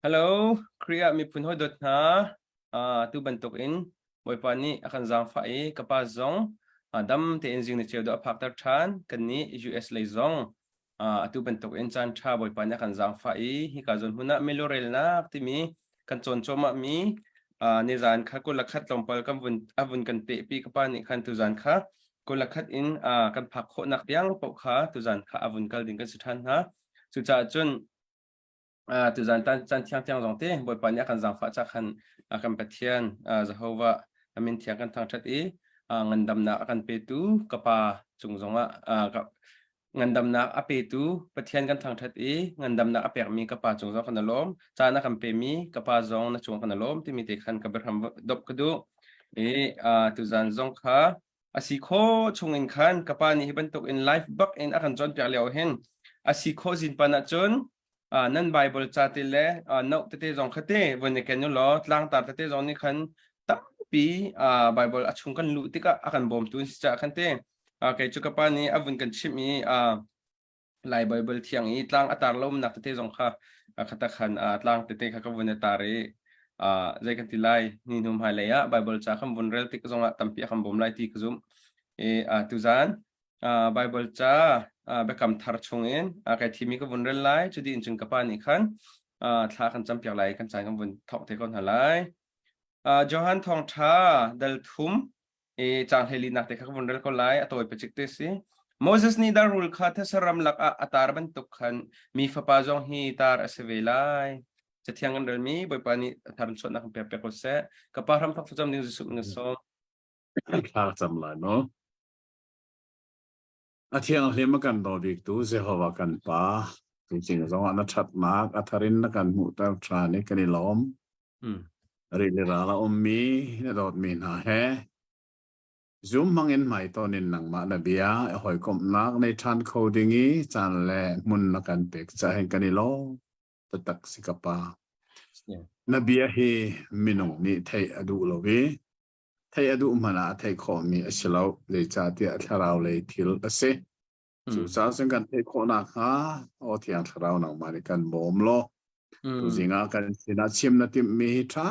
Hello, Kriya mi phun hoi dot na tu bantuk in boy pani akan zang fai kapa zong dam te enzing ni cheu do aphak tar than kan ni US lei zong tu bantuk in chan tha boy pani akan zang fai hi ka zon huna melorel na ti mi kan chon choma mi ni zan kha ko lakhat lompal kam vun avun kan pe pi kapa ni khan tu zan kha ko lakhat in kan phak kho nak piang po kha tu zan kha avun kal ding kan sithan ha chu cha chun tu zan tan tiang tiang zong te boy pan ya kan zang fa cha khan akan pathian Jehovah amin thiang kan thang that e ngandam na akan pe tu kapa chung zonga ngandam na ape tu pathian kan thang that e ngandam na apek mi kapa chung zong kan lom cha na kan pe mi kapa zong na chung kan lom ti mi te khan ka ber ham dop kadu e tu zan zong kha asiko chungin khan kapa ni hiban tok in life back in akan jon pya leo hen asiko zin pana chon nan Bible chati le no tete jong khate when ken no lo tlang tar tete jong ni khan tam pi Bible achung kan lu tika akan bom tu cha khan te kai chu kapa ni avun kan chimi lai Bible thiang i tlang atar lom nak tete jong kha khata khan tlang tete kha ka bun tare zai kan ti lai ni num hai le ya Bible cha kham bun rel tik jong tampi kham bom lai ti kuzum e tu zan Bible cha bekam thar chungin kai thimi ka vun rel lai chudi in chung kapa ni khan thla khan cham pyak lai kan chai kam vun thok te kon halai Johan thong tha dal thum e chang heli nak te kha vun rel ko lai atoi pechik te si Moses ni dar rul kha tha saram lak atar ban tuk khan mi fa pa jong hi tar asevelai chathiang an rel mi boy pani tham chot nak pe pe ko se kapa ram thak cham ning su ng so thak cham lai no thiang hlem kan do dik tu Jehovah kan pa jing zong an that mak atharin na kan mu tar tra ni kan lom ri le ra la mi na dot mi na he zoom mangin mai tonin nang ma na bia hoi kom nak nei than coding i chan le mun na kan pek cha hen kan lo tatak sikapa na bia hi minung ni thei adu lo we thei adu mana thei kho mi asilo le cha ti atharau le thil ase chu sa sang kan thei kho na kha o thiang tharau nang ma ni kan bom lo tu zinga kan sina chim na tim mi tha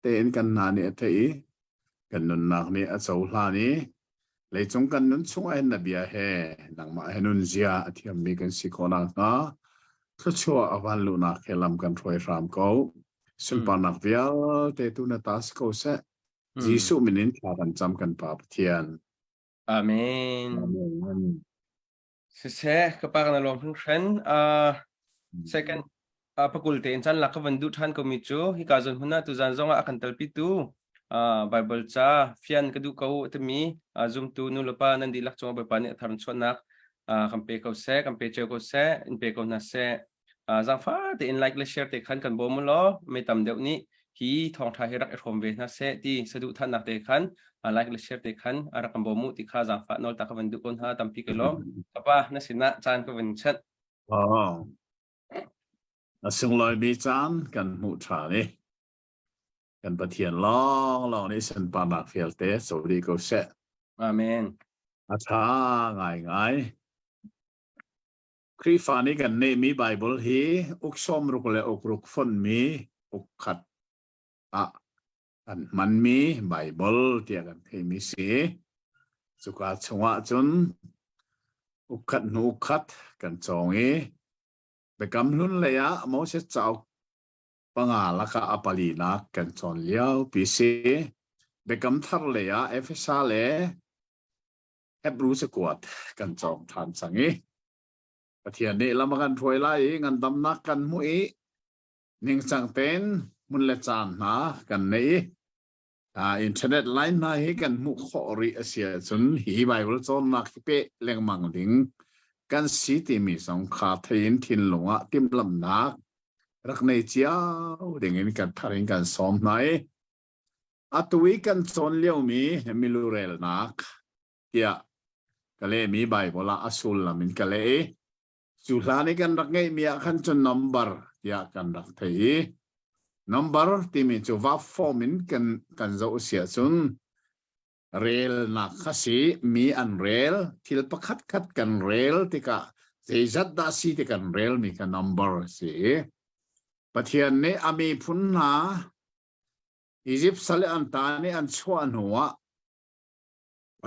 te en kan na ni thei kan nun nak ni a chau hla ni le chung kan nun chung ai na bia he nang ma henun zia athiam mi kan si kho na kha thachua awan lu na khelam kan thoi ram ko sun pa nak vial te tu na tas ko se Jisu minin tharan cham kan pa pathian Amen se kapa kan lom thun second pakul te chan lak van du than ko mi chu hi ka zon huna tu zan zonga akan talpi tu Bible cha fian kadu ko temi zoom tu nu lopa nan di lak chong ba pani tharan chonak kampe ko se kampe che ko se in pe ko na se zang fa te in like le share te khan kan bom lo me tam deu ni hi thong tha herak thom ve na se ti sadu than nak te khan like le share te khan ara kan bomu ti kha zang fa nol ta ka van du kon ha tam pi ke lo kapa na sina chan ko ven chat sung loi bi chan kan mu tha ni kan pathian long ni san pa nak fiel te so ri ko se amen atha ngai kri fa ni kan ne mi Bible hi uksom ruk le ukruk fon mi ukhat an man mi Bible tia kan thei mi si chuka chunga chun ukhat nu khat kan chong e bekam lun le ya mo se chau panga laka apali na kan chon liao pi se bekam thar le ya efesa le hebru se kwat kan chong than sangi pathian ni lamakan thoi lai ngan dam nak kan mu e ning chang ten mun le chan na kan nei internet line na hi kan mu kho ri asia chun hi Bible chon nak pe leng mang ding kan si ti mi song kha thein thin longa tim lam nak rak nei chiao ding in kan tharin kan som nai atui kan chon leo mi milurel nak tia kale mi Bible la asul lamin kale chu hlani kan rak ngei mi khan chon number tia kan rak thei number ti mi chu va formin kan zo sia chun rel na khasi mi an rel thil pakhat khat kan rel tika zeizat da si te kan rel mi kan number si ปะเทียนนี้อามีพุนหาอียิปต์สเลอันตานี่อันชวนหัว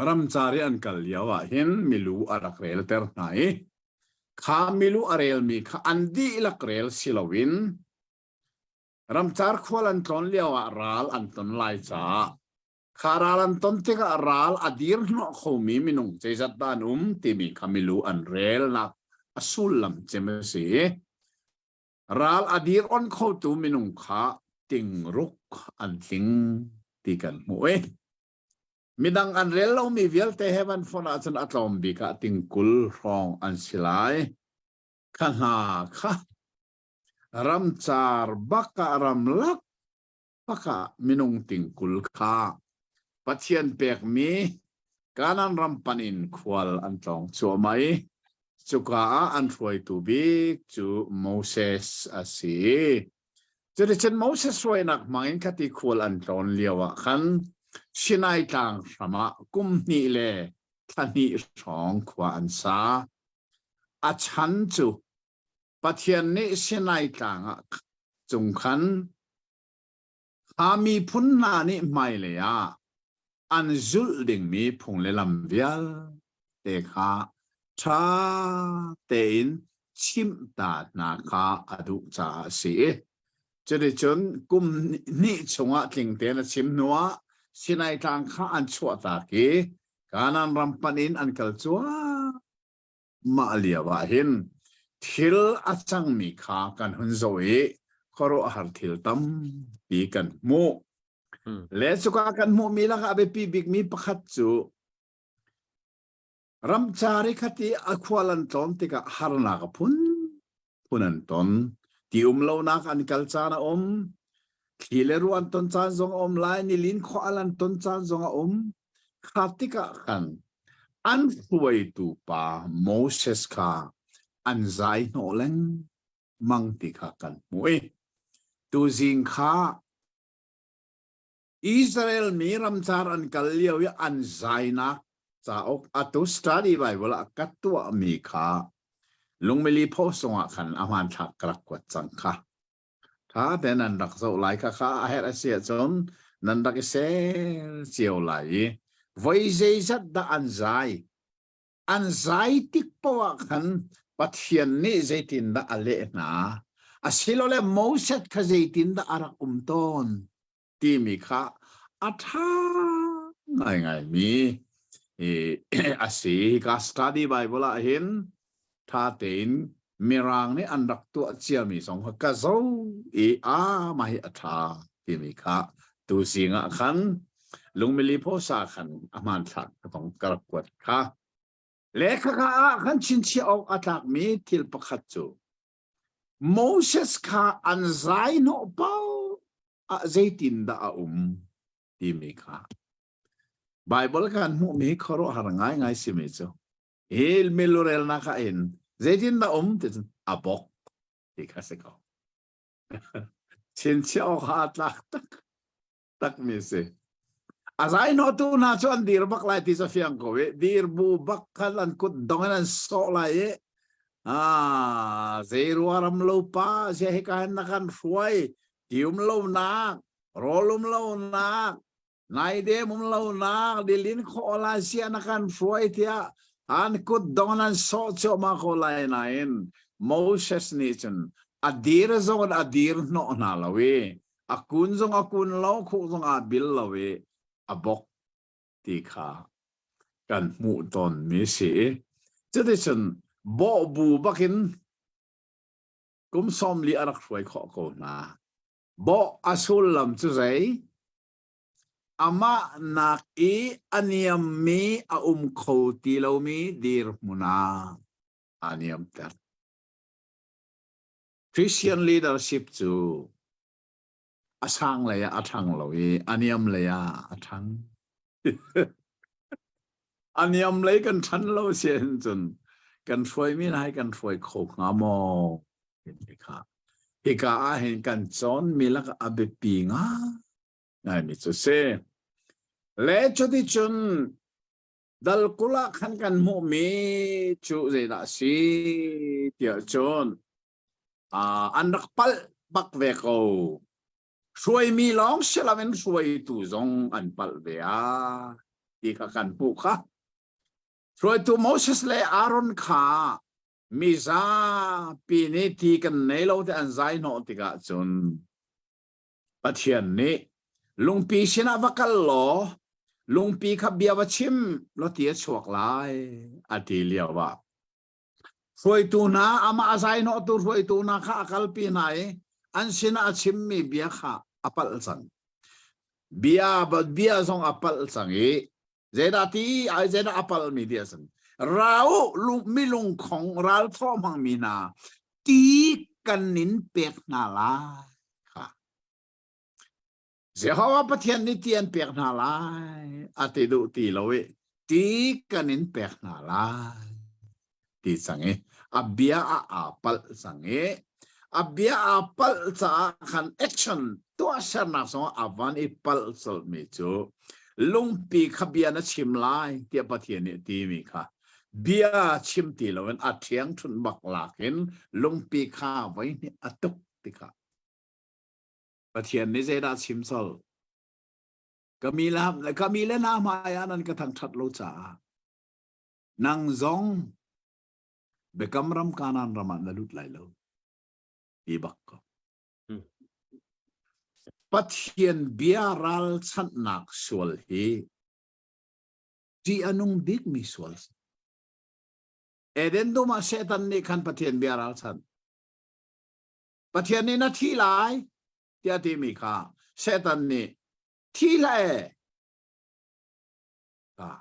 รำจารีอันกัลยาวะเห็นมิลูอารักเรลเตอร์ไหนข้ามิลูอาเรลมีข้าอันดีลักเรลสิลวินรำจาร์ควอลันตอนเลียวะรัลอันตอนไลจ้าข้ารัลอันตอนเทกะรัลอดีร์นอเขามีมินุงเจจัดดานุมที่มีข้ามิลูอันเรลนักอสุลลัมเจมสีรัลอดีร์อนเขาตูมินุงข้าติงรุกอันติงตีกันมวยมิดังอันเรลเรามีเวลเตเฮวันฟอนอาจารย์อัตลอมบิกะติงกุลรองอันสิไลขณะค่ะรำจาร์บักกะรำลักบักกะมินุงติงกุลค่ะปัจเจียนเปียกมีการนันรำปันินควอลอันตองชัวไหมจุกาอันรวยตูบิกจูโมเสสอาศีจะได้เช่นโมเสสรวยนักมังคัติควอลอันตองเลียวะขันชินายต่างสมากุมนี่เลท่านี่สองขวานซาอาชันจูปัจเจียนนี้ชินายต่างจงขันหามีพุนนานี่ไม่เลยอันจุลดิ่งมีพงเลลำเวียลเตคาชาเตนชิมตานาคาอดุจาสีจะได้จนกุมนี่ชงะติงเตนชิมนัวสินายทางข้าอันชั่วตากีการนันรำปันินอันกัลจัวมาเลียวะเห็นทิลอาจังมีข้ากันหุนโซเอขอรอหัดทิลตัมปีกันมูเลสุกากันมูมีลักอาเบปีบิกมีประคัตจูรำจาริคติอควาลันตอนติกะฮาร์นากพุนันตอนที่เลวนักอันกัลจานะที่เลรุอันตอนจานจงไลนิลินขออันตอนจานจงขัดติกะกันอันฟวยตูปาโมเสสคาอันใจโนเลงมังติกะกันมวยตูจิงคาอิสราเอลมีรำจารันกัลเลียวอันใจนักจะออกอัตุสตาดีไว้เวลากัดตัวมีคาลุงเมลีโพสงะขันอามันถักกระกวดจังค่ะถ้าแต่นันดักเจ้าไหลค่ะข้าอาเฮรเสียจนนันดักเสียเจียวไหลไว้เจจัดดาอันใจติกปวกขันปัทเทียนนี่เจตินดาอเลนะอาศิลเลโมเสสขเจตินดาอารักต้นที่มีค่ะอัฐาไงมีอาศิกาสตาดีไบเบิลเห็นท่าเต็นมีรางนี่อันดักตัวเชียมีสองหักกะโซมาให้อัฐาที่มีค่ะตูสิงะขันลุงมิลิโพสาขันอามันถักต้องกระกวดค่ะเลขาขันชินชีออกอัฐากมีทิลปะขัดจูโมเสสค่ะอันใจโนเปาเจตินดาที่มีค่ะไบเบิลกันมุมีขรอหาง่ายสิมิจูเฮลเมลูเรลนักเอ็นเจตินดาติดอาบอกที่ข้าศึกเอาชินชีออกอัฐากตักมีสิอาศัยโนตูน่าชวนดีร์บักไลที่จะฟิอังโกเวดีร์บูบักคัลันกุดดงนันโซไลเซรัวรำลูปาเสียให้การนักันฟวยทิวมลูนักโรลุมลูนักนายเดมุมลูนักดิลินโคลาเสียนักันฟวยเทียอันกุดดงนันโซเชมาโคไลนัยนโมเสสนิชันอดีร์จงอดีร์โนนาลาเวอากุนจงอากุนเล่าคุจงอาบิลลาเวอบอกตีขากันมุตอนมีเสียจะได้ฉันบ่บูบักินกุมซอมลีอารักช่วยขอโกนาบ่อสุลลัมจุใจอามานักอันยมมีอาโคติลามีดีร์มุนาอันยมเตอร์ Christian leadership จูอาช่างเลยอาช่างเราอันยมเลยอาช่างอันยมเลยกันฉันเราเสียจนกันช่วยไม่ได้กันช่วยโคกงามอเห็นไหมครับที่กาเห็นกันจนมีลักอาเบปีงาไงมิจุเซเลจุดิจนดัลกุลักขันกันมุมีจูเจดาสีเดียวจนอันดักพัล bắc về cầu xuôi mi lóng sẽ làm en xuôi tu dòng ăn bal về à đi cả căn phụ khác xuôi tu Moses le Aaron khá mi ra pini ti kan nei lo te an zai no ti ka chun pathian ni lungpi sina vakal lo lungpi kha bia wa chim lo ti chuak lai ati liawa foi tu na ama azai no tu foi tu na kha akal pi nai an sina achim mi bia kha apal sang bia zong apal sang e zeda ti ai zeda apal mi dia sang rau mi lung khong ral tho mang mi na ti kan nin pek na la kha Jehovah pathian ni tian pek na la ati du ti lowe ti kan nin pek na la ti sange abia a apal sange abia apal sa khan action to asar na so avan ipal sol mi chu lungpi khabia na chim lai ti pathian ni ti mi kha bia chim ti lo en athiang thun bak lakin lungpi kha vai ni atuk ti kha pathian ni zeda chim sol kamila na ma ya nan ka thang that lo cha nang zong bekam ram kanan raman na lut lai lo ibak ko pathian biaral chan nak sual hi ti anung dik mi sual eden do ma setan ni khan pathian biaral chan pathian ni na thi lai tia ti mi kha setan ni thi lai ka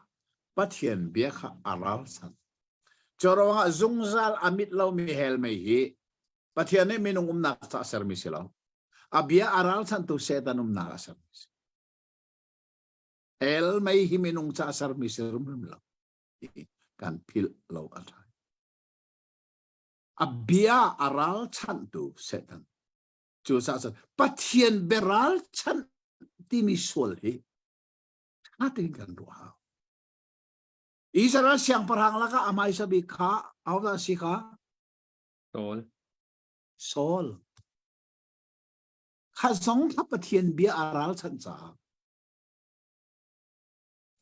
pathian bia kha aral chan chorong zungzal amit lo mi hel mai hi pathian ni minung nak sa ser mi silo abia aral chan tu setan nak asar el mai hi minung cha asar mi sirum lo kan pil lo atai abia aral chan tu setan chu sa sa pathian beral chan ti mi sol hi ating kan ruha Israel siang perang laka amai sabi kha awda si kha sol kha song kha pathian bia aral chan cha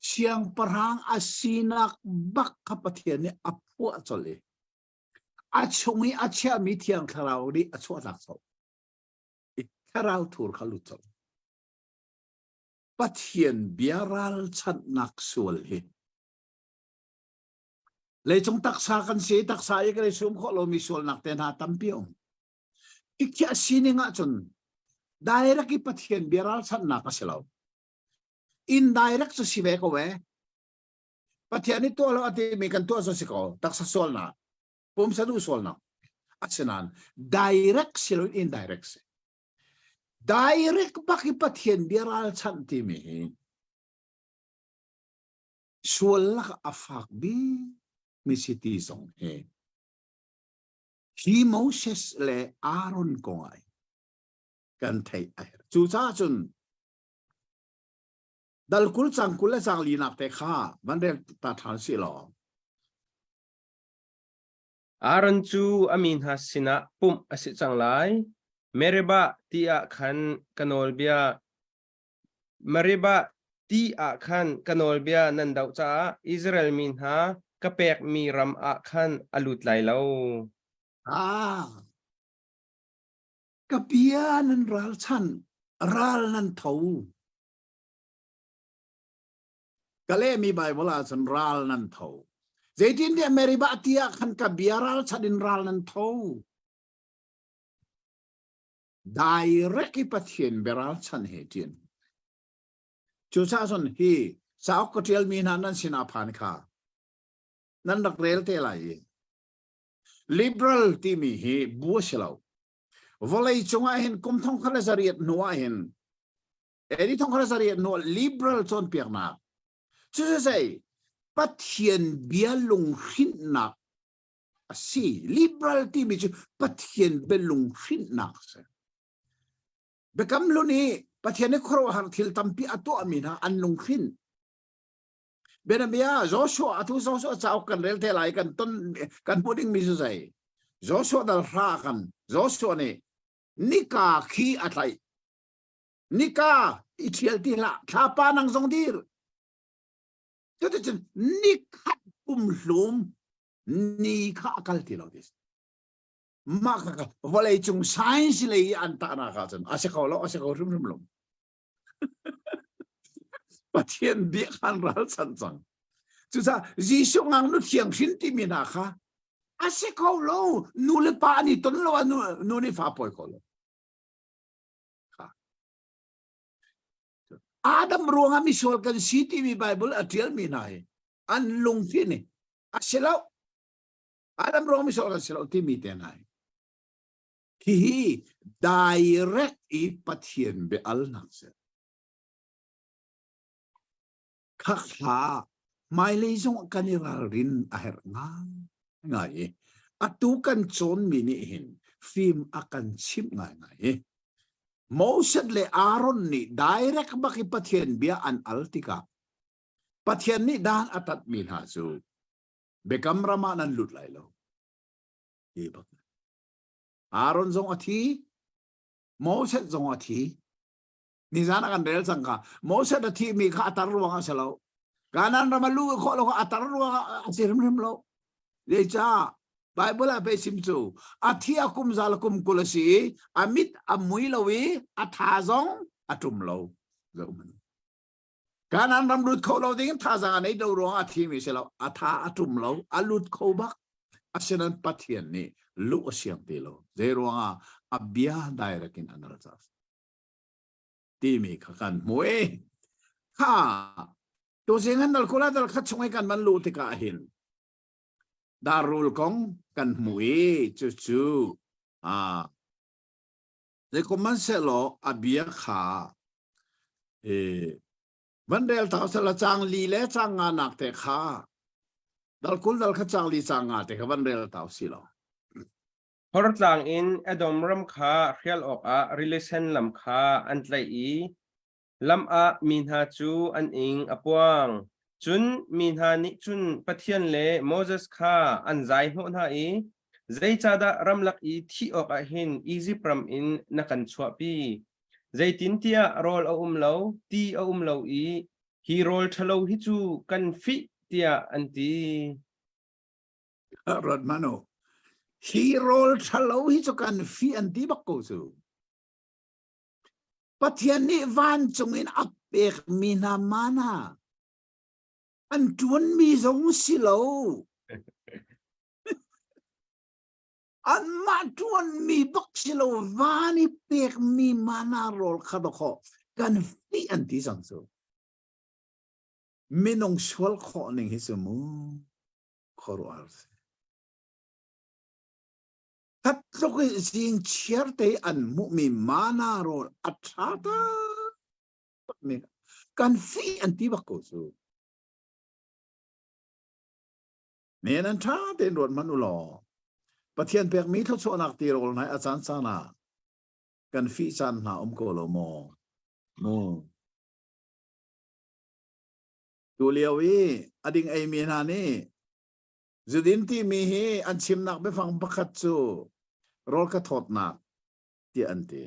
siang perang asinak bak kha pathian ni apu chole achungi achia mi thiang kharau ri achu lak so kharau thur khalu chol pathian biaral chan nak sul hi le chung taksa kan si taksa ye kre sum kho lo mi sul nak ten ha tampiong ikya sini nga chun direct ki pathian biaral chan nak asilo indirect so si ve ko we pathian ni to lo ati mi kan to so si ko taksa sol na pum sa du sol na atsenan direct silo indirect direct baki pathian biaral chan ti mi sul lak afak bi mi city song he hi Moses le Aaron ko ai kan thai ai chu cha chun dal kul le chang li nak te kha man re ta than si lo Aaron chu amin hasina pum asi changlai mereba tia khan kanolbia mereba tia khan kanolbia nandau cha Israel min ha kapek mi ram a khan alut lai lo kapia nan ral chan ral nan thau kale mi bible a chan ral nan thau zaitin de meriba tia khan ka biaral chadin ral nan thau direct pathian beral chan he tin chu cha son hi sao ko tel mi nan sina phan kha nan rak rel te lai liberal ti mi hi bu shelo volei chunga hin kum thong khala zariat nuwa hin eri thong khala zariat no liberal chon piak na chu sei pathian bialung hin na asi liberal ti mi chu pathian belung hin na se bekam lo ni pathian ne khoro har thil tampi ato amina anlung hin benamia Joshua atu Joshua chau kan rel te lai kan ton kan puding mi su sai Joshua dal ra kan Joshua ne นิกาขี้อะไรนิกาอิเทียลที่ละท้าปานังทรงดีจะจะนิคัดปุ่มหลุมนิข้ากัลที่เราดิสมากกับว่าเลยจงไซน์เลยอันตานาคาจันอาศัยเขาแล้วอาศัยเขารุ่มรุ่มลมประเทศเบียกันรัลสันสังจุดซะจีชงอังนุเทียงสินที่มีนาคาอาศัยเขาแล้วนูเลปานี่ต้นแล้วนูนี่ฟ้าปล่อยเขาแล้วอาดัมรวงอามิชอลกันซีทีมีไบเบิลอัตเทียลมีนายอันลงที่นี่อาศัยแล้วอาดัมรวงอามิชอลกันเสแล้วที่มีแต่นายที่ direct อีปัทเทียนเบอัลนักเสข้าขาไม่เลยจงกันยารินอาเหรงานไงอัตุกันโจนมินิหินฟิล์มอากันชิมไงโมเสสเลอารอนนี่ direct บักปัทเทียนเบียอันอัลติกาปัทเทียนนี่ด้านอัตัดมินหาจูเบกัมรามานันลุดไหลโลยีบักอารอนจงอาทิโมเสสจงอาทินิจานักันเรลสังกาโมเสสอาทิมีข้าอัตรวงอาเสลาการนั้นเรามาลูกเขาเราอัตรวงอาเสริมเริ่มเราเดี๋ยวจ้าไบเบิลไปซิมจูอาทิอาคุมซาลคุมกุลสีอามิดอามุยลวีอาทาซองอาตุมเราเจ้ามันการนั้นเราลุดเขาเราดิ้งทาซางในดาวรวงอาทิมีเสลาอาทาอาตุมเราอาลุดเขาบักอาเสนันปัทเทียนนี่ลุอเสียงตีเราเจรวงอาเบียได้รักินอันรัสที่มีขักันมวยข้าตัวเสียงนั้นเราคนละเราคัดช่วยกันบรรลุที่กาหินดารุลของกันมวยจู่ๆแต่ก็มันเสลออาเบียขาวันเดียวท้าวสละจางลีเล่จางงานหนักแต่ข้าดัลคุลดัลขจางลีจางงานแต่ข้าวันเดียวท้าวสิลอพอรจางอินอดอมรำคาเรียลออกอะ relation ลำคาอันไลอีลำอะมินฮาจูอันอิงอปวงจุนมินฮานิจุนปะเทียนเลโมเสสคาอันใจโหนาอีใจจาดารำลักอีที่ออกอะหินอีซิปรมอินนักันชัวปีใจตินเตียโรลเอาเลาตีเอาเลาอีฮีโรลทะเลาฮิจูกันฟิเตียอันตีรถมาโนฮีโร่ทะเลาะฮิจกันฟีอันที่บักกูซูปัทยานิวันจงอินอับเอกมีนามานาอันจวนมีจงสิโลอันมาจวนมีบักสิโลวานิเปกมีมานาโรลขัดขอกันฟีอันที่สังสูไม่นงชวลขอหนึ่งฮิสมูขอรู้อะไรถ้าเราสิ่งเชื่อใจอันมุมีมานาโรอัตราตาเนี่ยการฟีอันที่บักกูสูเนี่ยนั่นท่าเดินรถมนุษย์หล่อประเทศเปียกมีทั้งส่วนนักตีโรลในอาจารย์สานาการฟีจันหาโกโลโมตัวเลียววีอดิ่งไอมีนานี่จุดินที่มีเฮอันชิมนักไปฟังบักขัดจูโรลกระทดนักที่อันที่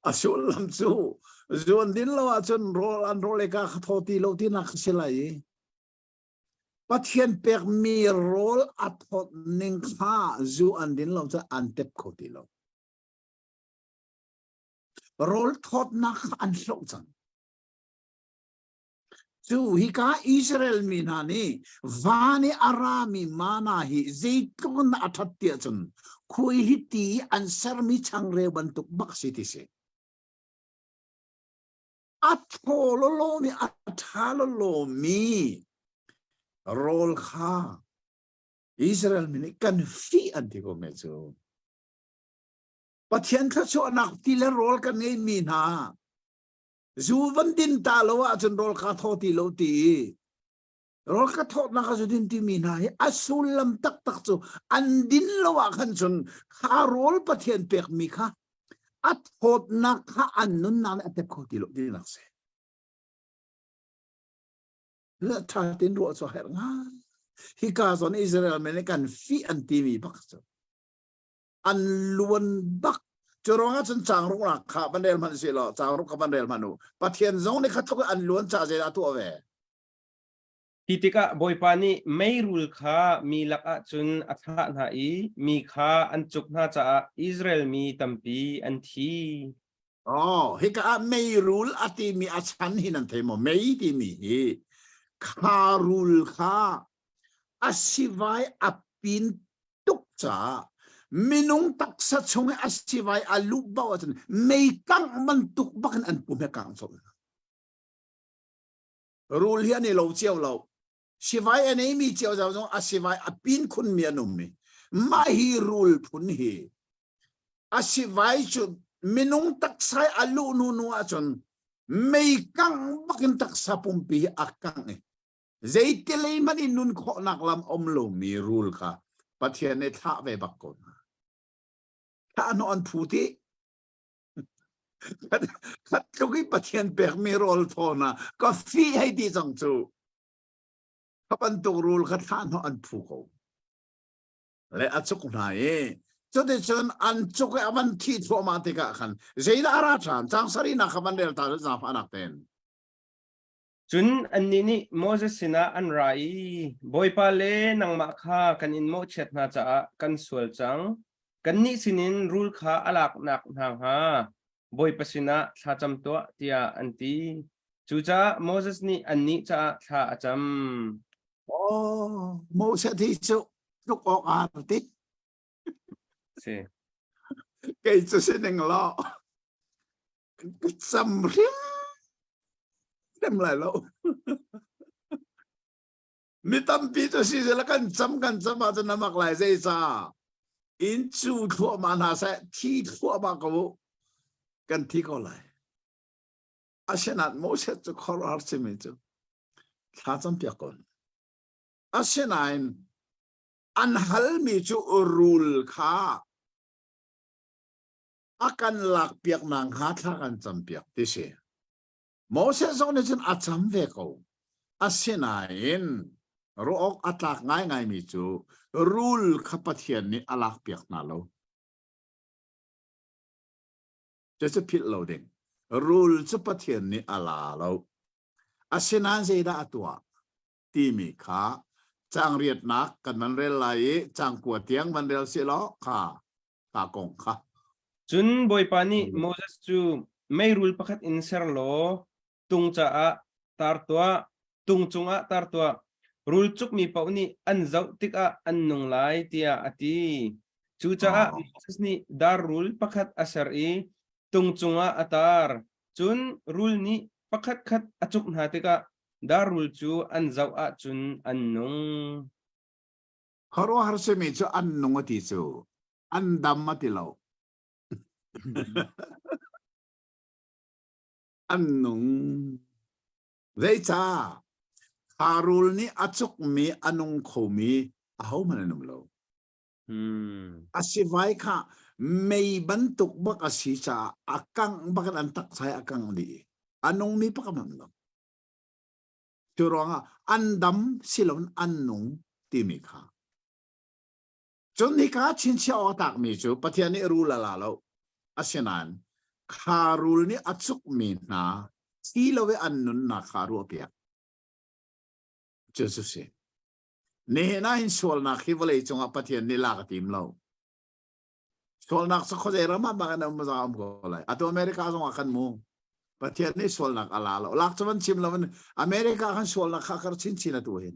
อาชุลลำจูจวนดินเราอาจนโรลอันโรลเอกาขทที่เราที่นักสิไลปัทเทียนเปียกมีโรลอัทดหนึ่งข้าจูอันดินเราจะอันเต็บขที่เราโรลทดนักอันโลจังจูฮิกาอิสราเอลมีนานีวานีอารามีมานาฮิเจตุนอัฐเตียจนคุยฮิตีอันเซอร์มิชังเรบันตุกบักสิติเซอัทโฮโลโลมีอัทฮาโลโลมีโรลคาอิสราเอลมีนี่กันฟีอันที่ก็ไม่จูปัทยันข้าชวนักที่เลโรลกันไงมีนาจูวันดินตาลว่าจนโรลคาทอตีโลตีโรลคาทอนักจูดินที่มีนาอัสุลัมตักตักจูอันดินลว่าขันจนข้าโรลปัทยันเปียกมีข้าอัดโหดนักข้าอันนุนนันอัตเตปโคตีโลตีนักเสเลือดชาตินรัวสวยงามฮิกาสอนอิสราเอลเมริกันฟีอันตีมีบักจู อันล้วนบักจะร้องจนจางรุกหนักขาบันเดลมันสิละจางรุกกับบันเดลมันนูปะเทียนซงนี่ขัดทุกอันล้วนจ่าเจอาตัวเว titika boipani meirul kha mi laka chun atha na I mi kha anchuk na cha Israel mi tampi an thi อ๋อฮิกะไม่รู้อติมีอาชันหินันเทมไม่ดีมีคารุลคาอาศิวายอปินตุกจ้ามินุงตักสัชงอาศิวายอาลุบาวจันไม่กังมันตุกบักอันปุ่มกังสมรูลเฮียนี่เราเจียวเราศิวายอันนี้มีเจียวจะต้องอาศิวายอปินคุณเมียนุ่มมีมาฮีรูลพุนฮีอาศิวายจุดมินุงตักใช้อาลุนูนูอาจนไม่กังบักตักสัปุ่มปีอักกังเอใจเตลัยมันอินุนขอนักลำอมโลมีรูลค่ะปะเทียนในท่าเวบักกอนท่านอนพูดขัดทุกปะเทียนเปกมีรูลโทนะก็ฟีให้ดีจังจูขับอันตุรูลขัดท่านอนพูดเขาและอัจฉริยะจะได้จนอันจุกอันที่ทั่วมาติกะขันใจละอาราชันจังสรีนักขับอันเดลตาจะฟังนักเต้นจุนอันนี้นี่โมเสสนะอันไรบอยปาเลนังมาคากันอินโมเชตนาจะกันสวลจังกันนี้สินินรูลคาอลักนักนางฮาบอยปัสินะชาจำตัวเตียอันตีจูจ้าโมเสสนี่อันนี้จะชาจำโอ้โมเสสที่จุกออกอาร์ติเสียเกิดจะเส้นหนึ่งล้อจำเรียเต็มเลยแล้วมีตั้มปีตัวสิ่งละกันจำมาจนน้ำมักไหลใจซ่าอินจูทั่วมาหาเสที่ทั่วมากูกันที่ก็ไหลอาเชนัดโมเสสจะขอรักใช่ไหมจ๊ะถ้าจำเปียกอนอาเชนัยอันฮัลมีจูรูลค่าอาการหลักเปียกนางหาท่ากันจำเปียกที่เสียโมเสสเนี่ยจนอาจำเวกูอาเซนายนรู้ออกอัตลักษณ์ง่ายมีจูรูลขับเทียนนี่อลักเปียกนาโลจะผิดเราเด้งรูลขับเทียนนี่อลาโลอาเซนายจะได้ตัวที่มีค่าจางเรียดนักกันมันเรลัยจางกัวเตียงมันเรลสิล้อค่ะตากงค่ะจุนบอยปานี่โมเสสจูไม่รูลประคัดอินเซอร์โลตุงจ้าตาร์ตัวตุงจุงตาร์ตัวรูลจุกมีปาวนี่อันเจ้าติกอันนุงไลเตียอติจูจ้าโมเสสนี่ดาร์รูลประคัดอาเซอรีตุงจุงตาร์จุนรูลนี่ประคัดขัดอจุกนาติกะดารูลจูอันเจ้าจุนอันนุงฮารุฮาร์เซมิจูอันนุงติจูอันดัมมาติเลาอันนุงเวจ้าฮารุลนี่อจุกมีอันนุงโคมีอาหูมันนุมเลาอาศิวายค่ะไม่บรรทุกบักอาศิชาอากังบักอันตักใช้อากังดีอันนุงมีปักมันเลาจุรองอันดัมสิลอนอันนุงตีมีค่ะจนนี่ค่ะชินเชียวตักมีจูปะเทียนี่รูลลาเลาอาเซนันคารูลนี่อัจฉริยะที่เราเวอันนุนนักคารูเปียกเจ้าสุเสเนี่ยนะอินสวลนักที่วันเลยจงอัปเทียนนี่ลากทีมเราสวลนักสักคนจะรามาบางอันมาจากอัมโกลายอัตอเมริกาจงอักันมูปะเทียนนี่สวลนักอะไรเราลักษณะชิมเรามันอเมริกากันสวลนักข้าครชินชินตัวเห็น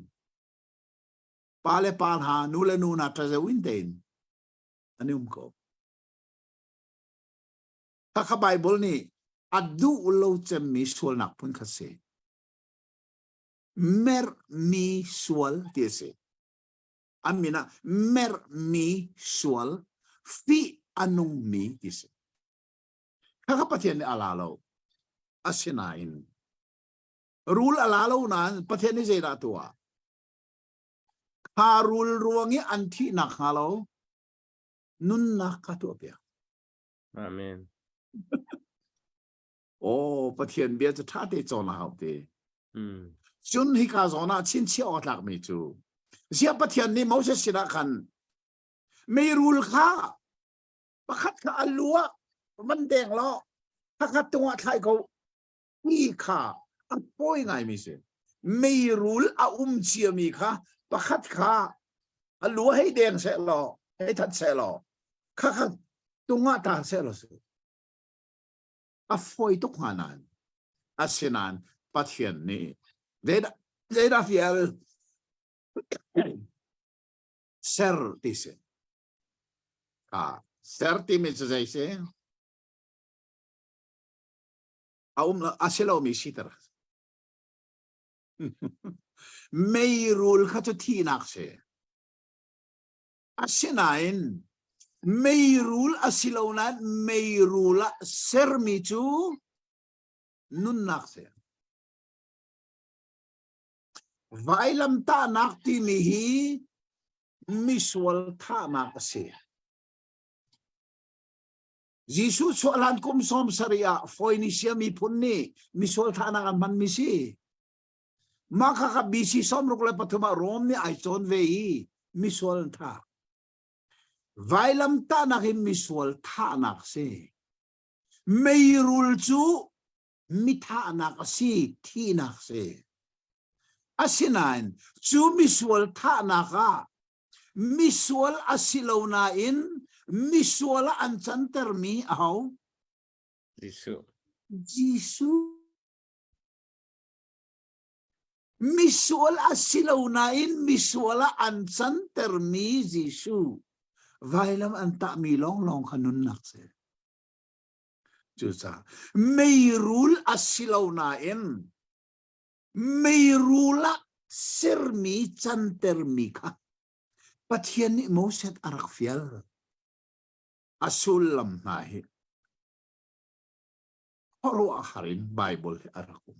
ปาเลปาลหานูเลนูนัทจะวินเดนอันนี้ก็ถ้าข้าไบเบิลนี่อดูเราจะมีส่วนนักพุ่นข้าเสเมรมีส่วนที่เสอามินะเมรมีส่วนฟีอันนุมีที่เสถ้าข้าปะเทียนนี่อาลาเราอาเซนาอินรูลอาลาเรานั้นปะเทียนนี่เจดาตัวฮารูลรวงนี้อันที่นักฮาเรานุนนักข้าตัวเปียอาเมนโอ้ปะเทียนเบียจะท่าเตจอนะเอาเตจนฮิคาโซนาชินเชียวหลักไม่จูเสียปะเทียนนี่มอเสสนะคันไม่รู้ค่า ประคัดข้าอัลลัวมันแดงล้อถ้าขัดตัวไทยเขานี่ค่ะอันป่วยไงมิเสไม่รู้อาเชียมีค่ะประคัดข้าอัลลัวให้แดงเสลอให้ทัดเสลอข้าตัวตาเสลอสิอาฟอยตุกหานันอาเซนันปัทเฮียนนี่เดดาฟิเอลเซอร์ติเซเซอร์ติมิจะใจเซอาเซลามิชิตระไม่รู้ข้าจะที่นักเซอาเซนันไม่รู้อาศิลานั้นไม่รู้ละเซอร์มิจูนุนนักเซไวลัมตานักที่มีฮีมิสวลท่านักเซยิสุสวลันคุมสมสริยาฟอยนิเซียมีพุนนี่มิสวลท่านักมันมิซีมาข้ากับบิซีสมรุกเลยปัทมาโรมนี่ไอจอนเวยีมิสวลท่าไวลัมตานักมิสวลท่านักเซไม่รู้จูมิท่านักซีที่นักเซอาศินันจูมิสวลท่านักมิสวลอาศิลานาอินมิสวลอันจันเตอร์มีเอายิสุมิสวลอาศิลานาอินมิสวลอันจันเตอร์มียิสุไวลัมอันตะมีลองขนุนนักเสจูจ้าไม่รู้อาศิลานาอินไม่รู้ละเซอร์มีจันเตอร์มีค่ะปัทเฮียนนี่โมเสสอารักฟิลอาสุลลัมนาฮิฮอรุอาหารินไบเบิลอารักุม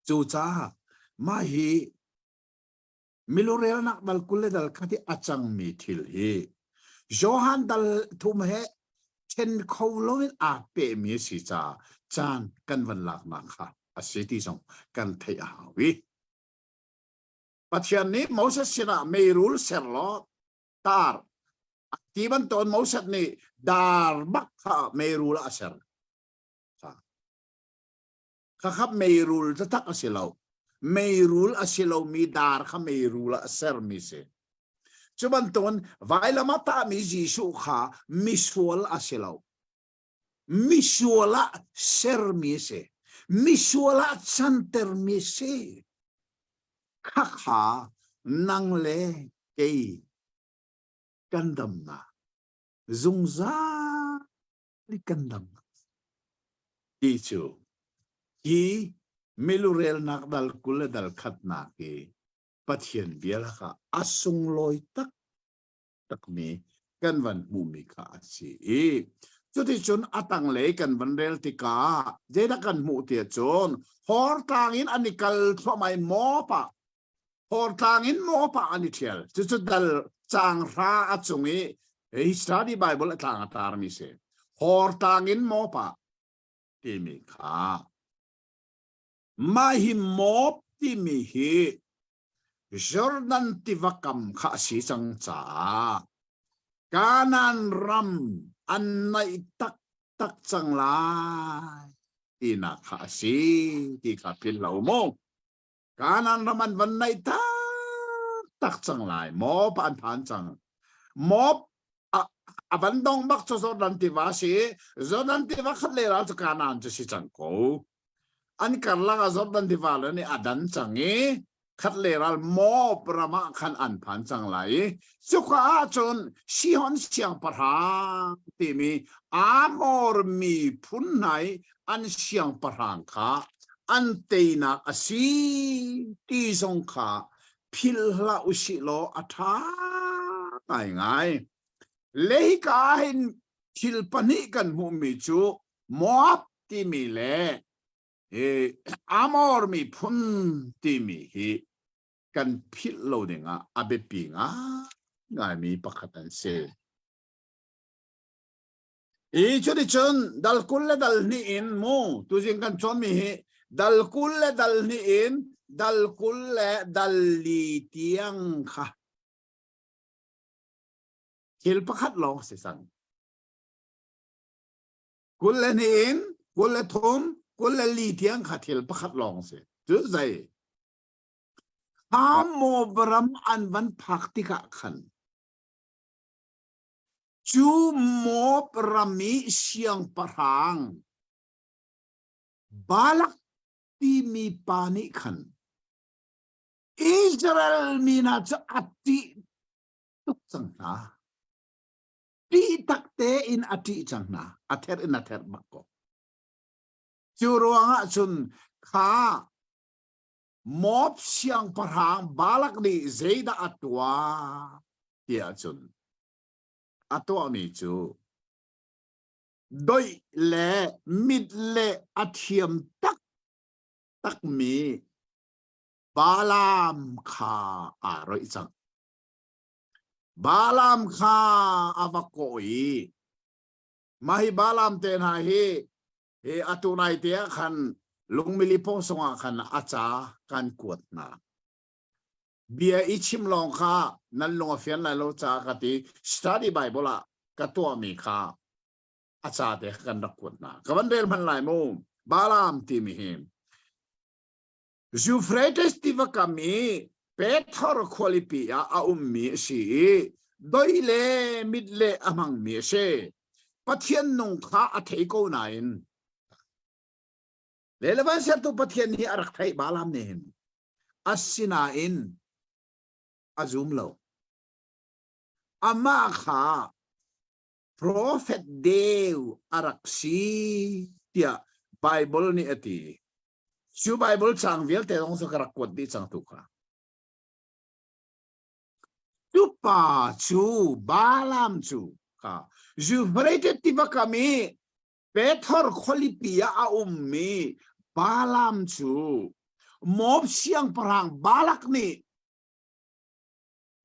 จูจ้ามาฮีมิลูเรลนักดัลกุลเลดัลคติอาจังมีทิลฮีโจฮันดัลทุมเฮเช่นเขาโลวินอาเปมีสิจ้าจานกันวันหลักนักค่ะอาศัยที่ส่งกันเทียหาวิปัจจุบันนี้โมเสสนะไม่รู้เสร็จแล้วตาร์ที่บันตอนโมเสสนี่ดาร์บักข้าไม่รู้ละเสร็จข้าครับไม่รู้จะทักอาศัยเราไม่รู้อาศัยเรามีดาร์ข้าไม่รู้ละเสร็จมิเสจุบันตอนไวลามาตามีจิสุข้ามิสวลอาศัยเรามิสวลเสร็จมิเสมิสวลชันเตอร์มิเสข้าขานังเลเกยกันดำนาซุงซาลิกันดำนาอีจูอีมิลูเรลนักดัลกุลดัลขัดนาเกปัทเฮียนเบียร์ค่ะอาสุงลอยตักมีกันวันมุมิกาสีจุดที่จนอัตังเลกันวันเรลติกาเจดักันมุเตียจนฮอร์ตางอินอันนี้กัลสมัยหมอปะฮอร์ตางอินหมอปะอันนี้เทียลจุดดัลจางราอัจงฮิสตาดีไบเบิลต่างตาร์มิเซฮอร์ตางอินหมอปะที่มีข้ามาหิมอบที่มีฮีจอร์แดนที่วักกำข้าสีจังจ้ากานันรัมอันในตักจังลายที่นักข้าสีที่ข้าพิลเหล่าโมกานันรัมอันวันในตักจังลายมอบอันผ่านจังมอบบันดงบักจอร์แดนที่ว่าสีจอร์แดนที่ว่าขัดเลราจะกานันจะสีจังกูอันกันล่ะจอร์แดนที่ว่าเลยนี่อดันจังงี้ขัดเลรัลมอประมาคันอันผ่านจังไหลสุขอาจนสิฮอนเสียงปะทาที่มีอามอร์มีพุนไหนอันเสียงปะทางขาอันเตนักสีที่ทรงขาพิลลาอุสิโลอัฐาไงเลกาเห็นทิลปนิกันมุมิจูมอบที่มีเลอามอร์มีพุนที่มีฮีกันพิลโลเดงะอาเบปิงะงายมีปะขันเซจุดที่จนดัลกุลเลดัลนี่อินมูตุจิงกันชนมีฮีดัลกุลเลดัลนี่อินดัลกุลเลดัลลีเตียงค่ะ thil pakhat long se sang kul le nin kul le thum kul le li tiang kha thil pakhat long se chu zai ha mo bram an van phak ti ka khan chu mo rami siang parang balak ti mi pani khan Israel mina cha ati tuk chang na ti takte in ati chang na ather in ather bakko chu ruanga chun kha mop siang parang balak ni zeida atwa tia chun atwa mi chu doi le mid le athiam tak tak mi balam kha aroi chang balam kha avakoi mahi balam ten ha hi atunai te khan lungmili pong songa khan acha kan kuat na bia ichim long kha nan long fian la lo cha ka ti study bible la ka to mi kha acha te kan rak kuat na kawan del man lai mo balam ti mi him Euphrates tiva kami Peter qualipi a ummi si doile midle amang mi se pathian nong kha a thei ko nain leleban ser tu pathian hi arak thai balam nen asina in azum lo ama kha prophet deu arak si tia bible ni ati chu bible chang vial te dong so karak kot di chang tu kha chu pa chu balam chu kha Euphrates tiva kami Peter Kolipia a ummi balam chu mob siang parang balak ni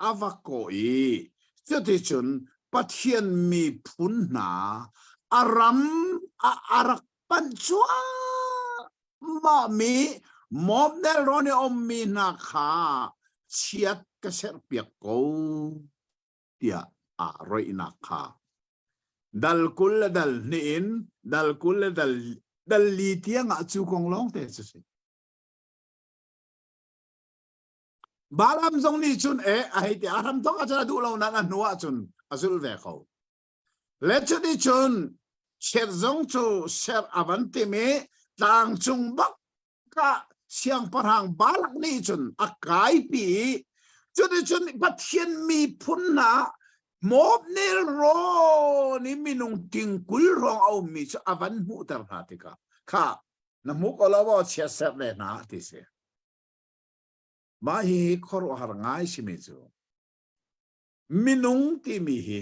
avakoi chati chun pathian mi phunna aram arak panchua ma mi mob del roni ommi na kha chiat ka ser piak ko tia a roi na kha dal kul dal nin dal kul dal li tiang a chu kong long te chu si balam zong ni chun ai ti aram tong a cha du lo na na nuwa chun azul ve kho le chu ni chun sher zong chu sher avanti me tang chung bak ka siang parang balak ni chun akai pi chu ni chun pathian mi phun na mob nel ro ni minung ting kul rong au mi chu avan mu tar phatika kha na mu ko lawo che sep le na ti se ma hi khor har ngai si mi chu minung ti mi hi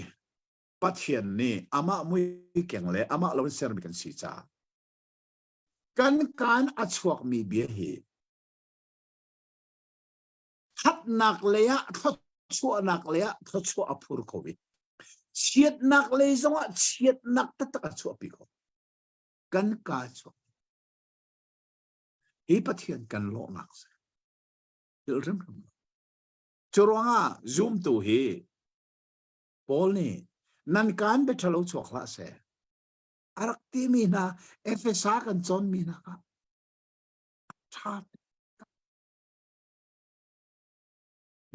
pathian ni ama mui keng le ama lo ser mi kan si cha kan achuak mi bia hi hat nak le ya chu nak le ya chu apur covid chiat nak le zonga chiat nak ta ta chu pi ko kan ka chu hi pathian kan lo nak se til rim churonga zoom tu hi pol ni nan kan be thalo chok la se arak ti mi na efesa kan chon mi na ka tha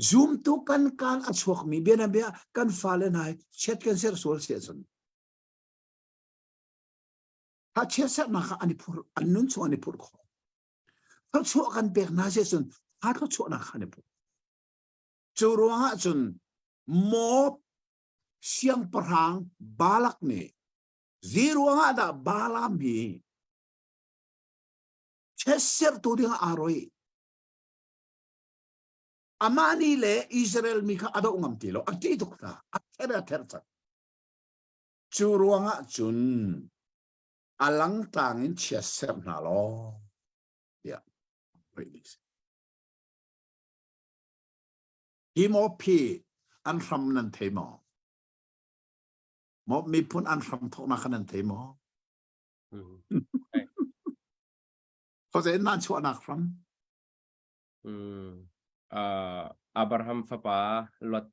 zoom tu kan achuak mi bena bia kan falen hai chet kan ser sol se chon ha chet sa na ka ani pur annun chu ani pur kho tho chu kan pek na se chon ha tho chu na kha ni pur chu ruanga chun mo siang parang balak ni ziruanga da balam hi cheser tu ding aroi amani le Israel mi kha ado ngam tilo ati tukta atera tercha churuanga chun alang tangin cheser na lo ya please himopi an ram nan themo mo mi pun an ram thok na khanan themo ko ze nan chu anak ram Abraham fapa lot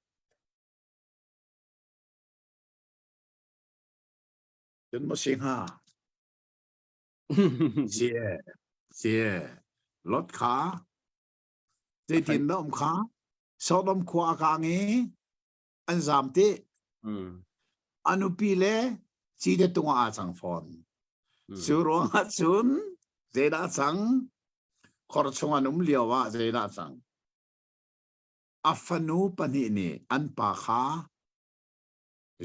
จนมาสิงหาเสียรถขาเจตินดอมขาสอดอมขวากางเออันสามติอนุปีเลจีเดตุงอาสังฟอนสุรวงหัดซุนเจดาสังขอรชงอนุมเลียวว่าเจดาสังอัฟนูปนินีอันปาขา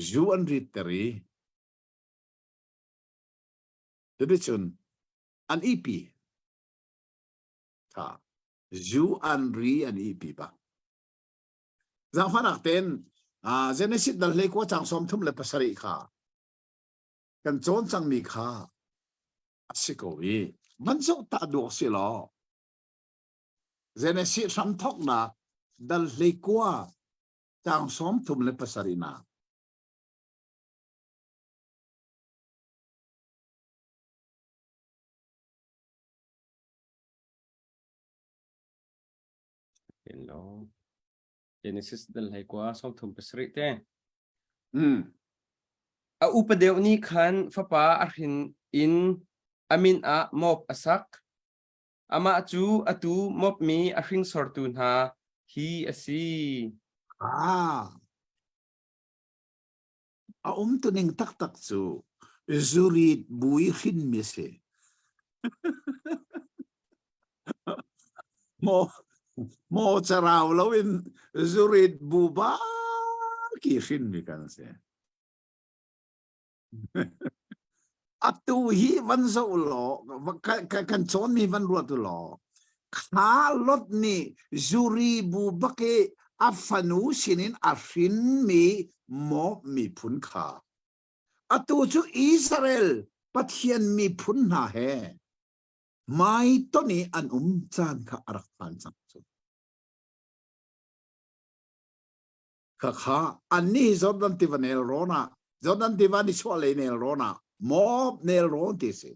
จูอันริตรีดิชุนอันอีปีท่าจูอันรีอันอีปีปะจังฟันักเต็นเจเนซิสดัลเล็กว่าจังสมทุมเลปสริขากันโจนจังมีขาสิโกวีมันจะตัดดวงสิลอเจเนซิสทำทอกนะดัลเล็กว่าจังสมทุมเลปสรินาเห็นแล้วเจเนซิสดัลให้กว่าสมทุมเปสริเตอุปเดียวนี้ขันฟ้าป่าอาหินอินอามินอะมอบอสักอามาจูอตูมอบมีอาหิงสอร์ตูนหาฮีอซีตัวหนึ่งตักจูจูรีดบุยหินมิเสโมจะราวแล้วเป็นจูรีดบูบากี่หินมีกันเสอัตุฮีวันโซโลกันชนมีวันรัวตุโลขาลดนี่จูรีบูบักเออัฟนูสินินอาฟินมีโมมีพุนขาอัตุจูอิสราเอลปัทเฮียนมีพุนนาเฮไม่ต้นนี้อันจานข้าอารักปันสังสุข้าอันนี้จอดันติวันเนลโรนาจอดันติวันนี้ชัวร์เลยเนลโรนาโมบเนลโรนติสิ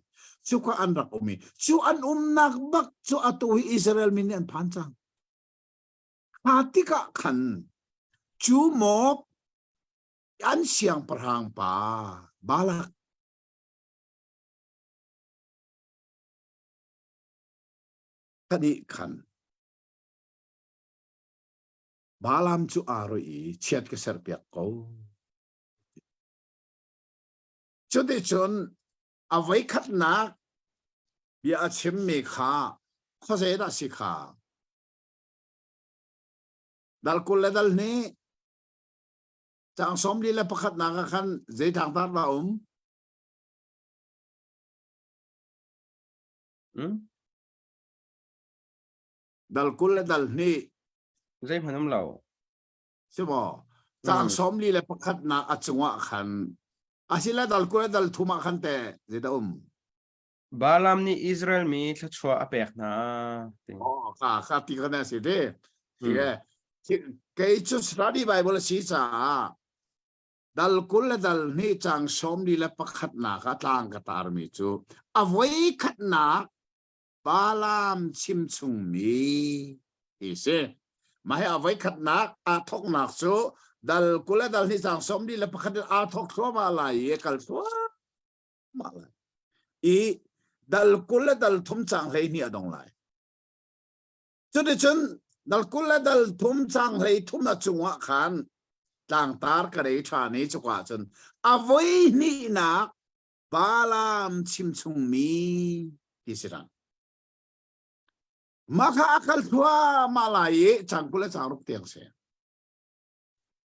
ชูข้าอันรักมีชูอันนักบักชูอัตุฮิอิสราเอลมินอันพันจังข้าติกะขันชูโมบอันเสียงประหังป่าบาลักคดีขันบาลามจูอารอีเชียดกเสรเปียกเขาจุดที่ชนเอาไว้ขัดนักเบียร์ชิมมีขาข้อเสียดสิขาดัลกุลและดัลนี้จางสมดีและประคัดนักขันเจทางตาเราดัลกุลและดัลนี้ใจพันน้ำเหล่าใช่ป่ะจางสมดีและประคัดนักอัจฉริยะขันอาศิลาดัลกุลและดัลทุมาขันเตะเจตบาลามนี่อิสราเอลมีทัชชัวอเปกนะข้าตีกันได้สิเด้ที่เกย์ชุดสตาดีไบเบิลสีจ้าดัลกุลและดัลนี่จางสมดีและประคัดนักต่างกันตารมิจูเอาไว้ขัดนักบาลามชิมซุงมีอีเสมาให้เอาไว้ขัดนักอาทกนักจูดัลกุลและดัลนี่จางสมดีและประคัดอาทกชัวมาลายเอกลชัวมาลายอีดัลกุลและดัลทุ่มจางเลยนี่อดงไลจุดที่ฉันดัลกุลและดัลทุ่มจางเลยทุ่มนัดจงวะขันต่างตาร์กระไรชานี้จักว่าจนเอาไว้นี่นักบาลามชิมซุงมีที่สิรังมาข้าอักลทัวมาลายจังกุลและจังรุกเตียงเสีย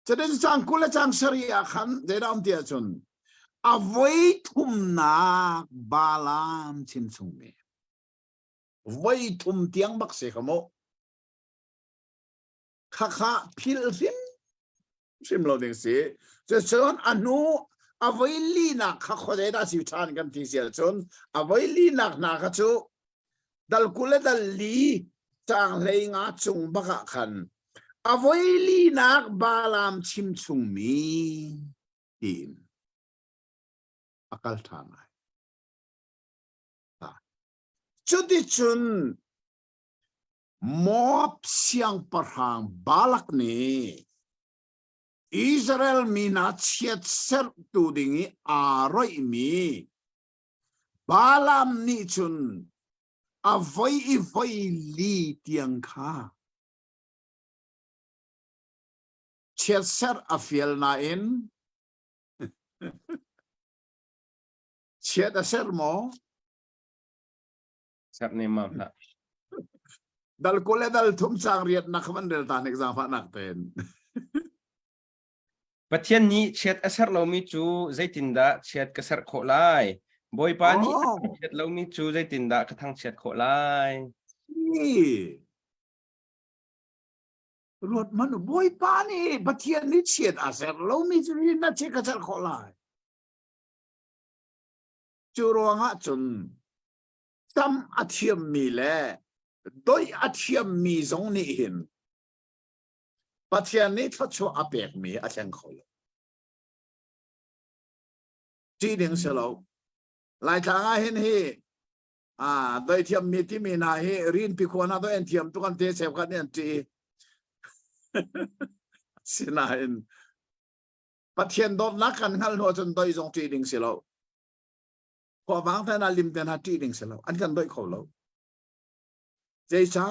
จะได้จังกุลและจังสรีอาขันเดี๋ยวเตียจนเอาไว้ทุ่มนักบาลามชิมซุงมีไว้ทุ่มเตียงบักเสกโมข้าพิลซิมเราเด็กเสียจะชนอนุเอาไว้ลีนักข้าคนใดได้สิวชานกันที่เสียชนเอาไว้ลีนักนักจูดัลกุลดัลลีจางเลยงาจุงบักขันเอาไว้ลีนักบาลามชิมซุงมีทีมอักลทางไงจุดที่ชุนมอบเสียงประหังบาลักนี้ อิสราเอลมีนัดเชียดเซอร์ตูดิงีอารอยมีบาลามนิชุนอวัยอีวัยลีเตียงข้าเชียดเซอร์อฟิลนาอินเชียดเซอร์โม Sab ni mam la. dal kule dal thum sang riat nak man del tan exam fa nak ten Pathian ni chet asar lo mi chu zaitinda chet kasar kho lai. Boy pa ni chet lo mi chu zaitinda kathang chet kho lai.นี่รถมันบอยปานี่ปะเทียนนี่เฉียดอาเซรเรามีจุลินนะเชกระเซรขอลายจูรวงะจุนซ้ำอาเทียมมีแลโดยอาเทียมมีสองนี่เห็นปะเทียนนี่ทัดชัวอาเปกมีอาเทียนขอลจีดึงเสลาหลายทางเห็นเฮโดยเทียมมีที่มีนาเฮรินพิควนาโดยเอ็นเทียมตุกันเทเสพกันเนี่ยจีสินาเห็นปะเทียนโดนนักกันหันหัวจนโดยทรงจีดึงเสลาพอวางแต่นาลิมแต่นาจีดึงเสลาอันกันโดยเขาเราเจ้าจ้า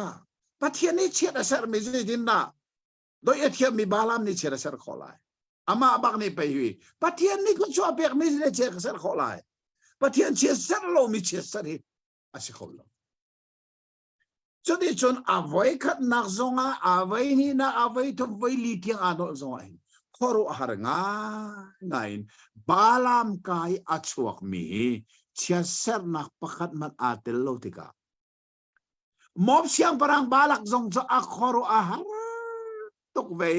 ปะเทียนนี่เชื่อเสร์มีจีดินนะโดยเทียมมีบาลามนี่เชื่อเสร์ขอลายอามาบักนี่ไปหุยปะเทียนนี่ก็ชัวเปียกมีจีเชื่อเสร์ขอลายปะเทียนเชื่อเสร์เรามีเชื่อเสร์อาศัยเขาเราจนที่จนอาไว้ขัดนักซงอาไว้นี่นะอาไว้ทุบไว้ลีเทียงอาโนซงไอ้ขอรู้หารงายบาลามกายอัจฉวกมีเชื่อเสร์นักประคัดมันอาเตลโลติกามอบเสียงปรางบาลักซงจะอักขอรู้อาหารตกไว้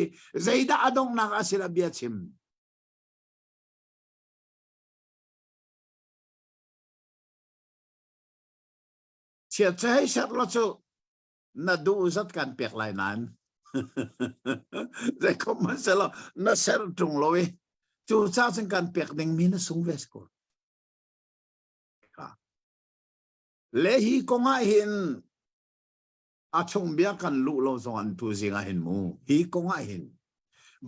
ใจด่าอดงนักอาศิลเบียชิมเชื่อใจเสร์ละจูน่าดูสัตกันเปียกลายนั้นแต่ก็มันเสร็จแล้วน่าเสร์ตรงเลยจูจ้าสังกันเปียกดึงมีน่าสูงเวสก่อนเลฮีก็ง่ายเห็นอาชงเบียกันลุเราสอนทุสิงห์เห็นมูฮีก็ง่ายเห็น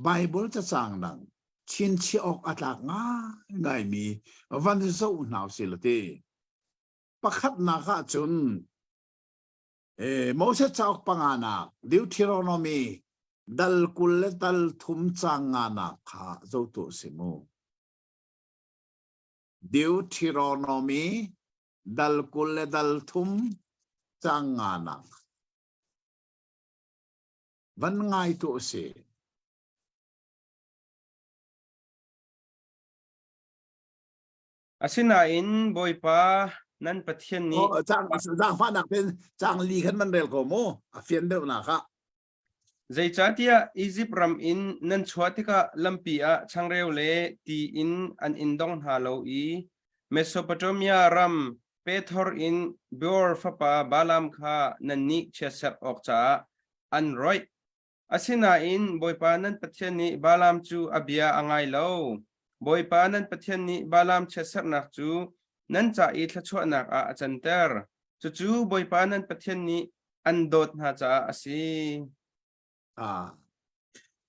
ไบเบิลจะสั่งดังชินชีออกอัตลักง่ายมีวันที่สู้หนาวสิละทีประคัดนาคาจุนโมเสสจะออกปังานาดิวทิโรโนมีดัลกุลเลดัลทุมจางานาคาโจตุสิมูดิวทิโรโนมีดัลกุลเลดัลทุมจางานาวันง่ายตัวเสียอาศินาอินบอยปานั่นปะเทียนนี้จางฟ้านักเป็นจางลีขันมันเร็วกว่าโมเฟียนเดิมนะคะใจจัดยาอียิปต์รำอินนั่นชวติกะลำปีอะช่างเร็วเล่ตีอินอันอินดงฮาโลอีเมโสโปเตเมียรำเปทอร์อินเบอร์ฟปาบาลามคานันนิเชสเซอร์ออกจากอันรอยอาศินาอินบอยปานั่นปะเทียนนี้บาลามจูอเบียอังไงโลบอยปานั่นปะเทียนนี้บาลามเชสเซอร์นักจูนั่นจะอีทชวนักอาจันเตอร์จู่บอยปานั่นปะเทียนนี้อันโดดหาจ้าอาศิ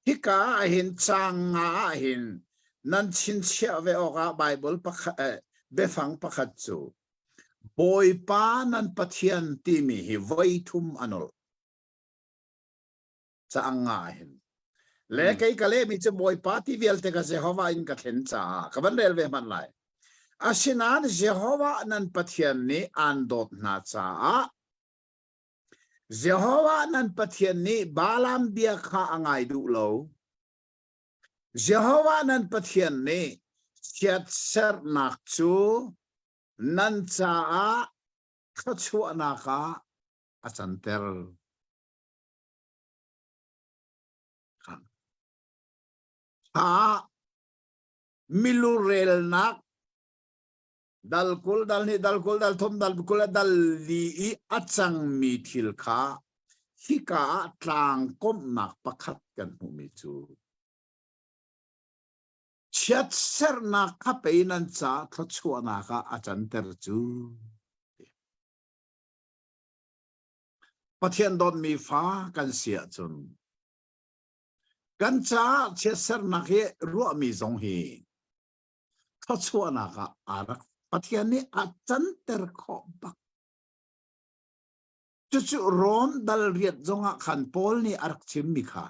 ฮิกาเห็นจางงาเห็นนั่นชินเชื่อเวออกาไบเบิลปะเบฟังปะขัดจูบอยปานั่นปะเทียนที่มีฮิไว้ทุมอันอลจางงาเห็นเล็กไอ้กะเล่มีจะบอยปาที่เวลเตกะเซฮาวาอินกัดเห็นจ้ากับวันเรลเวมันไลอาชินานเซฮาวานั่นปะเทียนนี้อันโดดนาจ้าเจโฮวานั้นปะเทียนนี้บาลามเบียข้าอ่างไงดูโลเจโฮวานั้นปะเทียนนี้เชียดเสร์นักจูนันจ้าขัดชัวนักอาจันเตอร์มิลูเรลนักดัลกุลดัลนี่ดัลกุลดัลทมดัลกุลดัลลีอัจฉังมีทิลคาฮิกาตรางก้มหนักประคัดกันหูมิจูเชิดเสรนักข้าไปนันจ้าทัชวนักอาจารย์เตอร์จูปะเทียนโดนมีฟ้ากันเสียจน กันจ้าเชื่อเสนักเฮรัวมีสงเฮทัชวนักอารักปฏิญาณนี้อาจันเตอร์ขอบจุดร้อนดัลเรียดจงขันโพลนี่อารักชิมมิค่ะ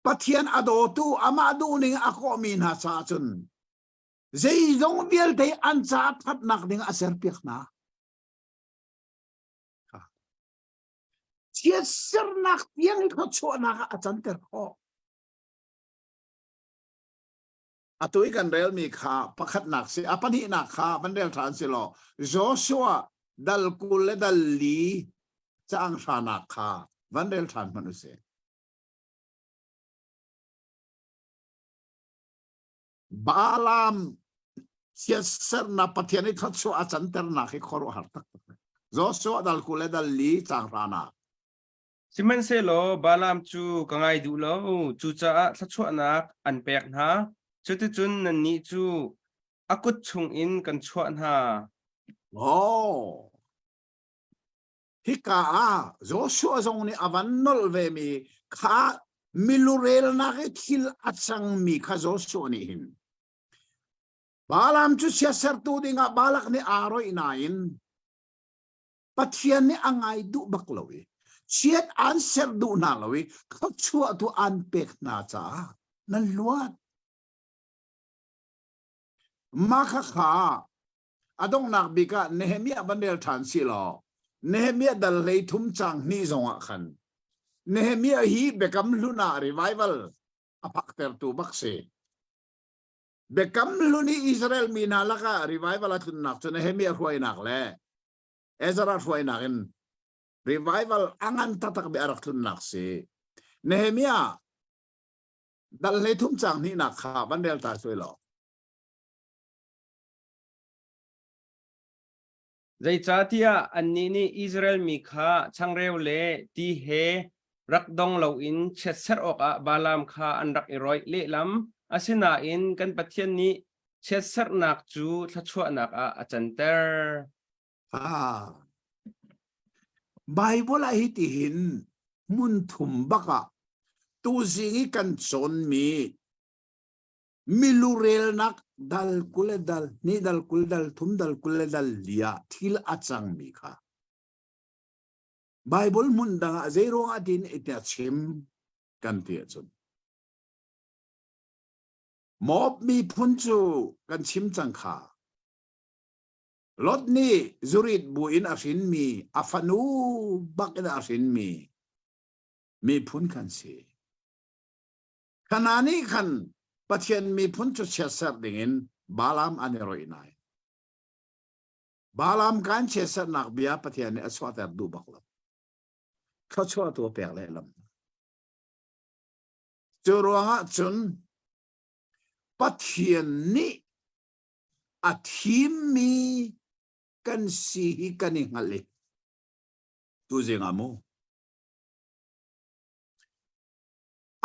ปฏิญาณอโดตูอามาดูนิงอโคมีนาซาจุนเจจงเบียลเทอันจัดพัดนักนิงอาเซอร์เปียกนาเชื่อเสนักเพียงทัชวนักอาจันเตอร์ขออตุยกันเรลมีค่าประคัดหนักสิอปนินักค่าบันเดลทรานสิโลโจชัวดัลกุลดัลลีจะอังชานักค่าบันเดลทรานมนุษย์บาลามเสียสนาปฏิญาณทัศน์อาจารย์เตอร์นักให้ขอรู้หัดตักโจชัวดัลกุลดัลลีจะอังชานักสิมันเซโลบาลามจูกังไงดูโลจูจ้าทัชวนักอันเปียกนะจุดจุนนันนี้จูอากุชงอินกันชวนหาโอ้ฮิกาโจชัวจงนี่อวันนอลเวมีข้ามิลูเรลนักทิลอัจฉริมีข้าโจชัวนี่หินบาลามจูเสียสตูดิงะบาลักนี่อารอยนาอินปฏิญาณนี่อังไงดูบักลวีเชียดอันเสรดูนาลวีเขาชัวตัวอันเป็กนาจ้านั่นล้วนมาข้าอดงนักบิกะเนเฮมียบันเดลฐานสิลอเนเฮมียดัลเลยทุ่มจังนี่จงอ่ะขันเนเฮมียฮีเบกัมลุนารีไววัลอภักเตอร์ตูบักเซเบกัมลุนีอิสราเอลมีนาลักะรีไววัลทุนนักจนเนเฮมียรวยนักแลเอซารารวยนักอินรีไววัลอังันตัตักเบอารักทุนนักเซเนเฮมียดัลเลยทุ่มจังนี่นักข้าบันเดลตาสวยหรอใจจ้าที่อันนี้นี่อิสราเอลมีค่าช่างเร็วเล่ที่เฮรักดองเหล่าอินเช็ดเสออกบาลามค่าอันรักอีร้อยเล่ลำอาเซนาอินกันปะเทียนนี้เช็ดเสนักจูทัชวนักอาจันเตอร์ไบเบิลฮิติหินมุนทุมบักตูซิงิกันจนมิลูเรลนักดัลกุเลดัลนี่ดัลกุเลดัลทุมดัลกุเลดัลเลียทิลอัจฉังมีค่ะไบเบิลมุนดังเจโรงอดินอิตาชิมกันเตียจนมอบมีพุนจูกันชิมจังค่ะรถนี้จุริตบุอินอาชินมีอาฟานูบักอินอาชินมีพุนกันสิขณะนี้ขันปฏิญาณมีพุนจุเชสร์ดิ่งบาลามอันรอยนายบาลามการเชสร์นักเบียปฏิญาณอสวาตดูบักลเขาชัวตัวเปล่าเลยลำจูรังจุนปฏิญาณนี้อาทิมีกันสีกันอิงอะไรตัวเจงามู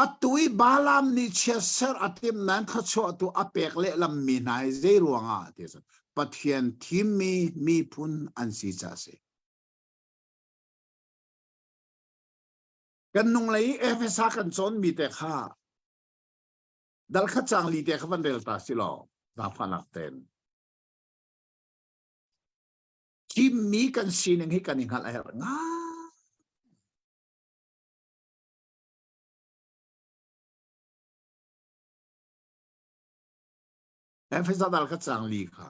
อัตุยบาลามนิเชสร์อัติมนั้นเขาชัวตัวอเปกเล่ลำมีนายเจรวงอ่ะที่สุดปฏิญาณทิมีพุนอันสีจ้าเสกันนุ่งเลยเอฟเอสากันจนมีแต่ข้าดัลขัดจังลีแต่ขบันเดลตาสิลอดาฟันักเต็นทิมีกันสีนึงให้กันอิงอะไรง่าเอฟเอสาดัลขัดจังลีค่ะ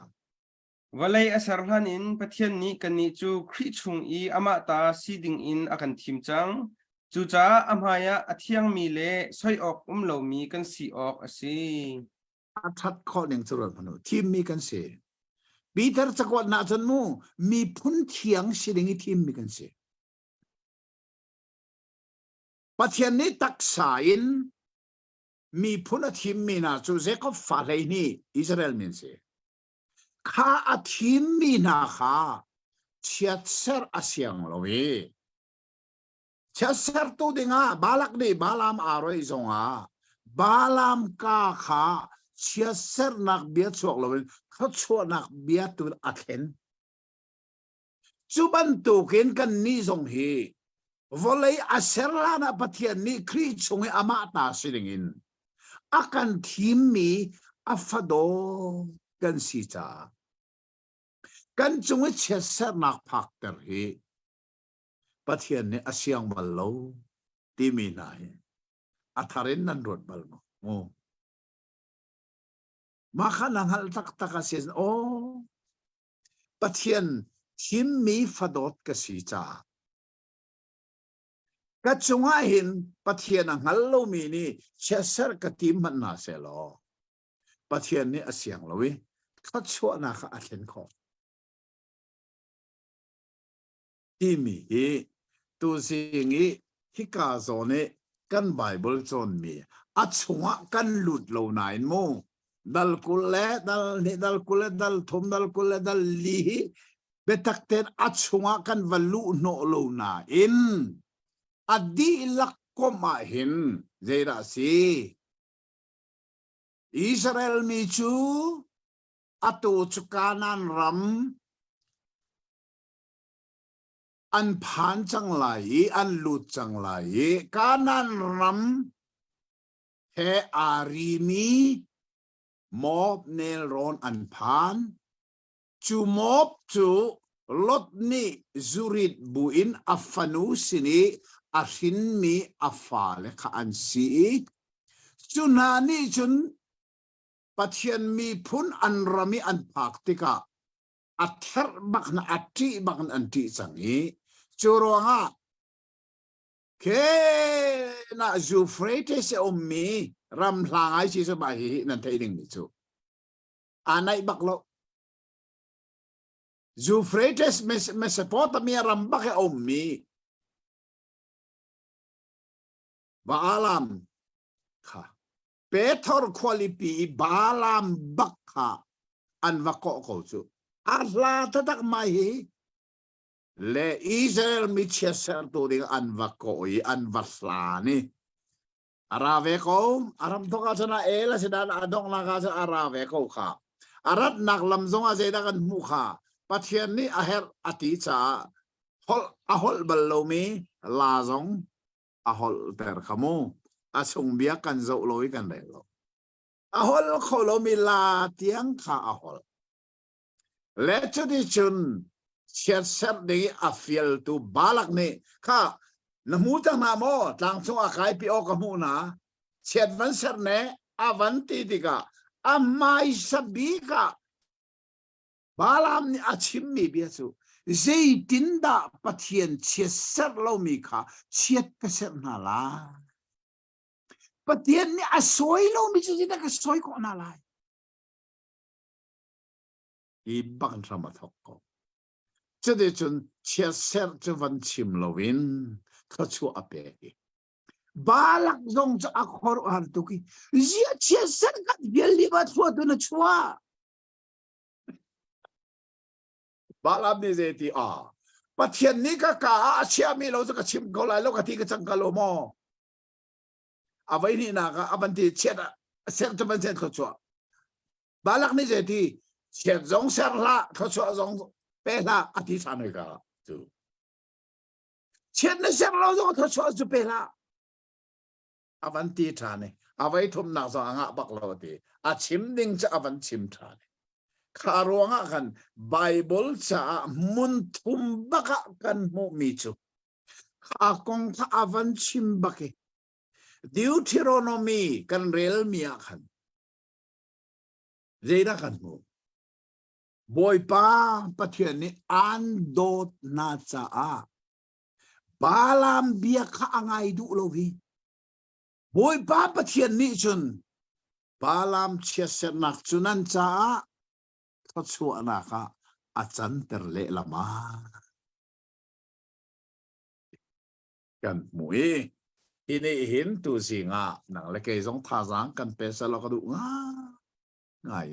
วันเลยอาสารันอินปะเทียนนี้กันนี้จูคริชุงอีอามาตาซีดิงอินอากันทิมจังจูจ้าอามายะอเทียงมีเล่สอยออกเหล่ามีกันสีออกสิอาทัดข้อหนึ่งสุดพนุทีมมีกันเสียปีเตอร์จะกวาดนาจันมูมีพุนเทียงสิดิงทีมมีกันเสียปัจจุบันนี้ตักษาอินมีพุนทีมมีนาจูเซก็ฟาเลนี่อิสราเอลมีเสียข้าทีมมีนาข้าเชียดเซอร์อาเซียงลวีเชื่อเสร์ตัวดิ่งบาลักนี่บาลามอารอยจงบาลามกาขาเชื่อเสร์นักเบียดสวกลวินเขาชัวนักเบียดตัวอัดเห็นจุบันตุกินกันนี่จงฮี volei aserlana pathian ni kri chungi ama ta silingin akan thim mi afado kan si cha kan chungi cheser nak phak ter hi pathian ni asyang ballo ti mi nai atharin nan rot bal mo maka nanghal tak takasin o pathian thim mi fadot ka si cha ka chunga hin pathian ang hallo mi ni cheser ka tim man na se lo pathian ni asyang lowi ka chua na ka athen kho ti mi hi tu singi hi ka zone kan bible chon mi a chunga kan lut lo nain mo dal kule dal kule dal thum dal kule dal li betak ten a chunga kan valu no lo na in adi lakoma hin zeira si Israel mi chu atu chukanan ram an phan chang lai an lut chang lai kanan ram he arimi mob nel ron an phan chu mob chu lot ni zurit buin afanu sini ahin mi afale ka an si chunani chun pathian mi phun an rami an phak tika ather bak na ati bak an anti changi churonga ke na Euphrates se ommi ram hlangai chi so bai nan thei ding ni chu anai baklo Euphrates Mesopotamia ram bak e ommi Baalam kha Petor qualipi Baalam bakha an vako ko chu atla tatak mai le Israel mi cheser to ding an vako I an vasla ni arave ko aram to ka sana ela sedan adong la ka sa arave ko kha arat nak lam zonga zeda kan mu kha pathian ni aher ati cha hol ahol ballomi la zong ahol ter khamo asung bia kan zo loi kan le lo ahol kholomi la tiang kha ahol le chu di chun cheser de afiel tu balak ni kha namu ta na mo tang chung akai pi o ka mu na chet van ser ne avanti diga amai sabika balam ni achim mi bia chu zei tinda pathian cheser lo mi kha chet ka ser na la pathian ni asoi lo mi chu ka soi ko na la I bang sama thok ko chu de chun cheser chu van chim lovin ka chu ape balak zong cha akhor ar tu ki zia cheser ka beli ba thua tu na chua balam ni zeti a pathian ni ka chia mi lo ka chim ko lai lo ka ti ka chang ka lo mo avai ni na ka abanti cheta ser tu ban chen ko chua balak ni zeti chet zong ser la ko chua zong pe la ati sa noi ka tu chet na ser lo zo ko chua zu pe la avanti thane avai thum na zo anga bak lo ti a chim ding cha avan chim thane kharonga kan bible cha mun thum baka kan mu mi chu kha kong kha avan chim bake Deuteronomy kan rel mia khan zeida kan mu boy pa pathian ni an dot na cha a balam bia kha angai du lovi boy pa pathian ni chun balam cheser nak chunan cha thot chu ana kha achan ter le lama kan mui ini hin tu singa nang le ke jong tha jang kan pe sa lo ka du nga ngai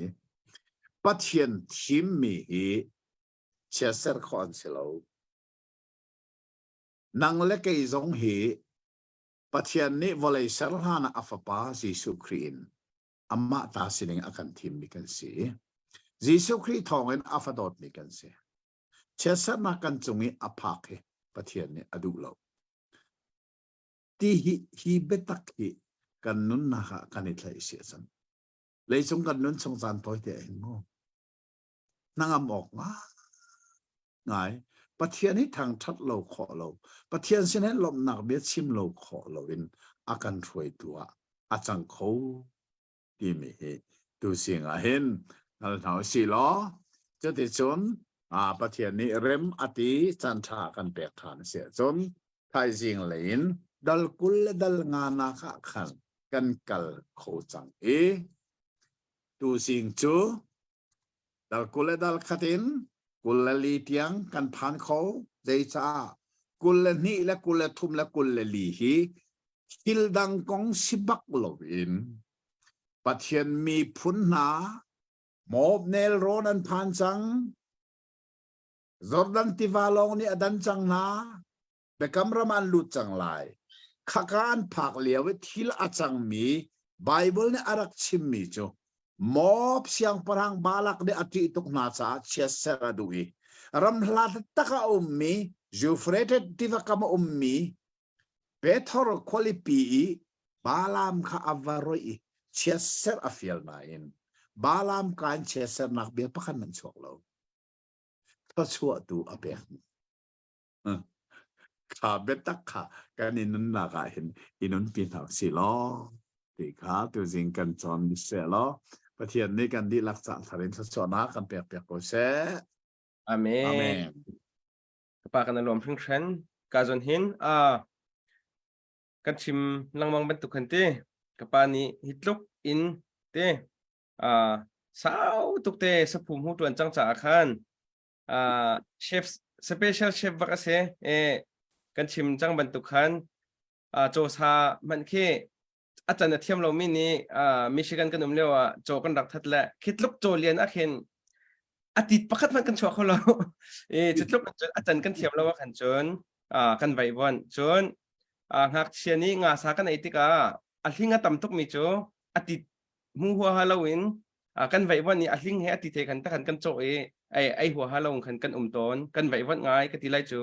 pathian thim mi hi cheser khon selo nang le ke jong hi pathian ni volei sarhana afapa Jesu Krin amma ta sining akan thim mi kan si Jesu Krin thongen afadot mi kan si cheser na kan chungi aphak he pathian ni adu lo ti hi betak hi kan nun na ka kanit lai sia san lei chung kan nun chung san toi te eng mo nangam ok ngai pathian hi thang that lo kho lo pathian sin he lom nak be chim lo kho lo in akan throi tua achang kho ti mi he tu sing a hen al thau si lo cho ti chun pathian ni rem ati chan tha kan pek than sia chun thai jing lein dal kul dal nga na kha khan kan kal kho chang tu sing chu dal kul dal khatin kul li tiang kan phan kho dei cha kul ni la kul thum la kul li hi hil dang kong sibak lo in pathian mi phun na mob nel ron an phan chang Jordan tivalong ni adan chang na bekam raman lut chang lai khakan phak liawe thil achang mi Bible ni arak chim mi cho mob siang parang balak de ati tuk na cha chesera dui ram hlat taka ummi jufreted tivakama ummi Bethor qualipi balam kha avaroi cheser afiel nain balam kan cheser nak be pakhan nan chok lo to chua tu ape kha betak kha kanin na ka hin inun pi thak si lo ti kha tu jing kan chon se lo pathian ni kan di lak cha tharin cha na kan pek pek ko se amen pa kan lom phring chen ka zon hin kan chim langmang ban tuk kante kapa ni hitluk in te sao tuk te sapum hu tuan chang cha khan chef special chef vakase kan chim chang ban tuk khan cho sa man khe acha na thiam lo mi ni Michigan kan lewa cho kan rak that la khitluk cho lian a khen atit pakhat man kan chwa kho lo chitluk achan kan thiam lo khan chon kan vai bon chon ngak chiani nga sa kan etika ahlinga tamtuk mi cho atit mu huwa halawin kan vai bon ni ahling he atit the kan ta kan cho ai huwa halawin kan umton kan vai bon ngai ka tilai chu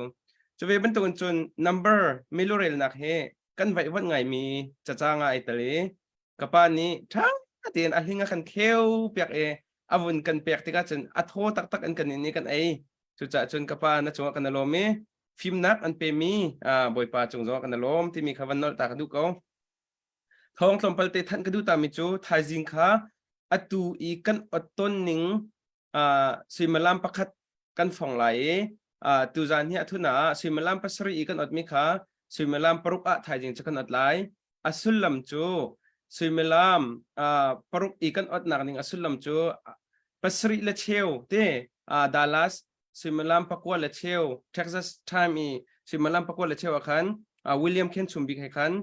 ve ban ton chon number milorel nak he kan vai bon ngai mi chacha nga ai tale kapani thang atin ahlinga kan kheu piak avun kan pek tika chun atho tak an kan ni kan ai chu cha chun kapa na chu kan lome phim nak an pe mi boi pa chung zo kan lom ti mi khawan nol ta ka du ko thong tlom palte than ka du ta mi chu thai jing kha atu I kan oton ning simalam pakhat kan phong lai tu zan hi athuna simalam pasri I kan ot mi kha simalam paruk thai jing chakan ot lai asulam chu simalam paruk I kan ot nak ning asulam chu pasri la cheu te Dallas simalam pakwa la cheu Texas time I simalam pakwa la cheu khan William Ken chumbi khan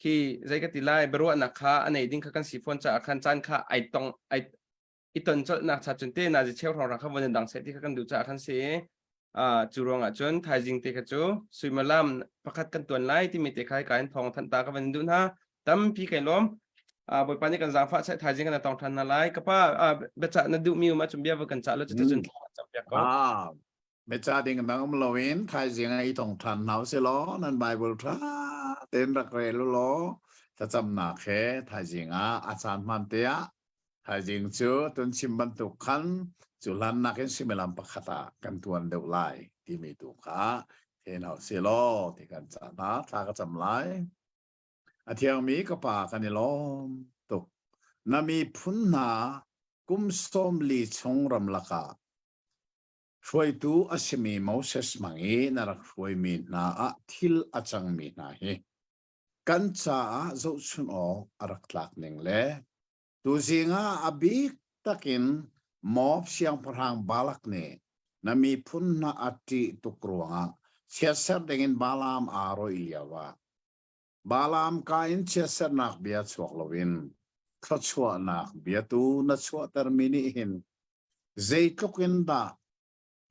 ki zai ka tilai beru anakha anei ding kha kan sifon cha khan chan kha ai tong ai iton chol nak cha chunte na ji cheu thong ra kha bon dang se ti kha kan du cha khan se churong a chon thai jing te kha chu simalam pakhat kan tuan lai ti mi te khai kan thong than ta ka ban du na tam pi kai lom boi pani kan zafa sai thai jing kan tong than na lai kapa becha na du mi ma chumbia wa kan cha lo cha chun cham pya ko becha ding nang lowin thai jing ai tong than nau se lo nan Bible tha ten rak re lo ta cham na khe thai jing achan man te thai jing chu tun chim ban tu khan chu lan na ken simelam pakhata kan tuan deu lai ti mi tu kha he nau se lo ti kan cha na tha ka cham lai athiang mi ka pa kan ni lom tuk nami phun na kum som li chong ram laka shoi tu asimi Moses mangi narak shoi mi na thil achang mi na he kan cha zo chun o arak tlak ning le tu zinga abik takin mob siang parang balak ne nami phun na ati tukruanga siasar dengin balam aro iyawa balam kain cheser nak bia chok lovin khachwa nak bia tu na chwa termini hin zeitlokin da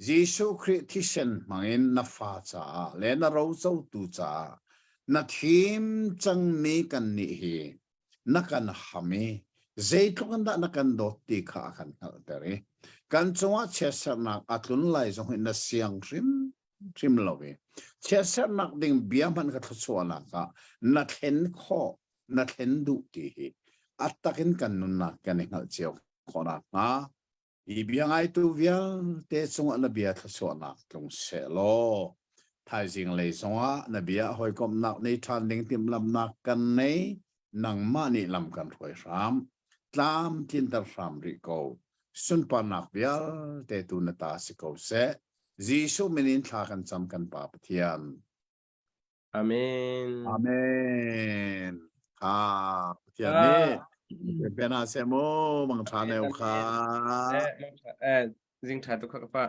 Jesu Christian mangin na fa cha le na ro zo tu cha na thim chang mi kan ni hi na kan hami zeitlokin da na kan dot ti kha kan tere kan chwa cheser nak atlun lai zo na siang rim trim lowi che ser nak ding bia man ka thosona ka na then kho na then du ti hi atakin kan nun na kan ngal cheu khona nga i bia ngai tu via te chung na bia thosona tung se lo thai jing le songa na bia hoi kom nak nei than ding tim lam nak kan nei nang ma ni lam kan roi ram tlam tin tar ram ri ko sun pa nak bia te tu na ta si ko se Jisu menin thakan cham kan pa pathian Amen. Amen ha pathian À, ni bena se mo mang tha neu kha ding thả tu khắc pa.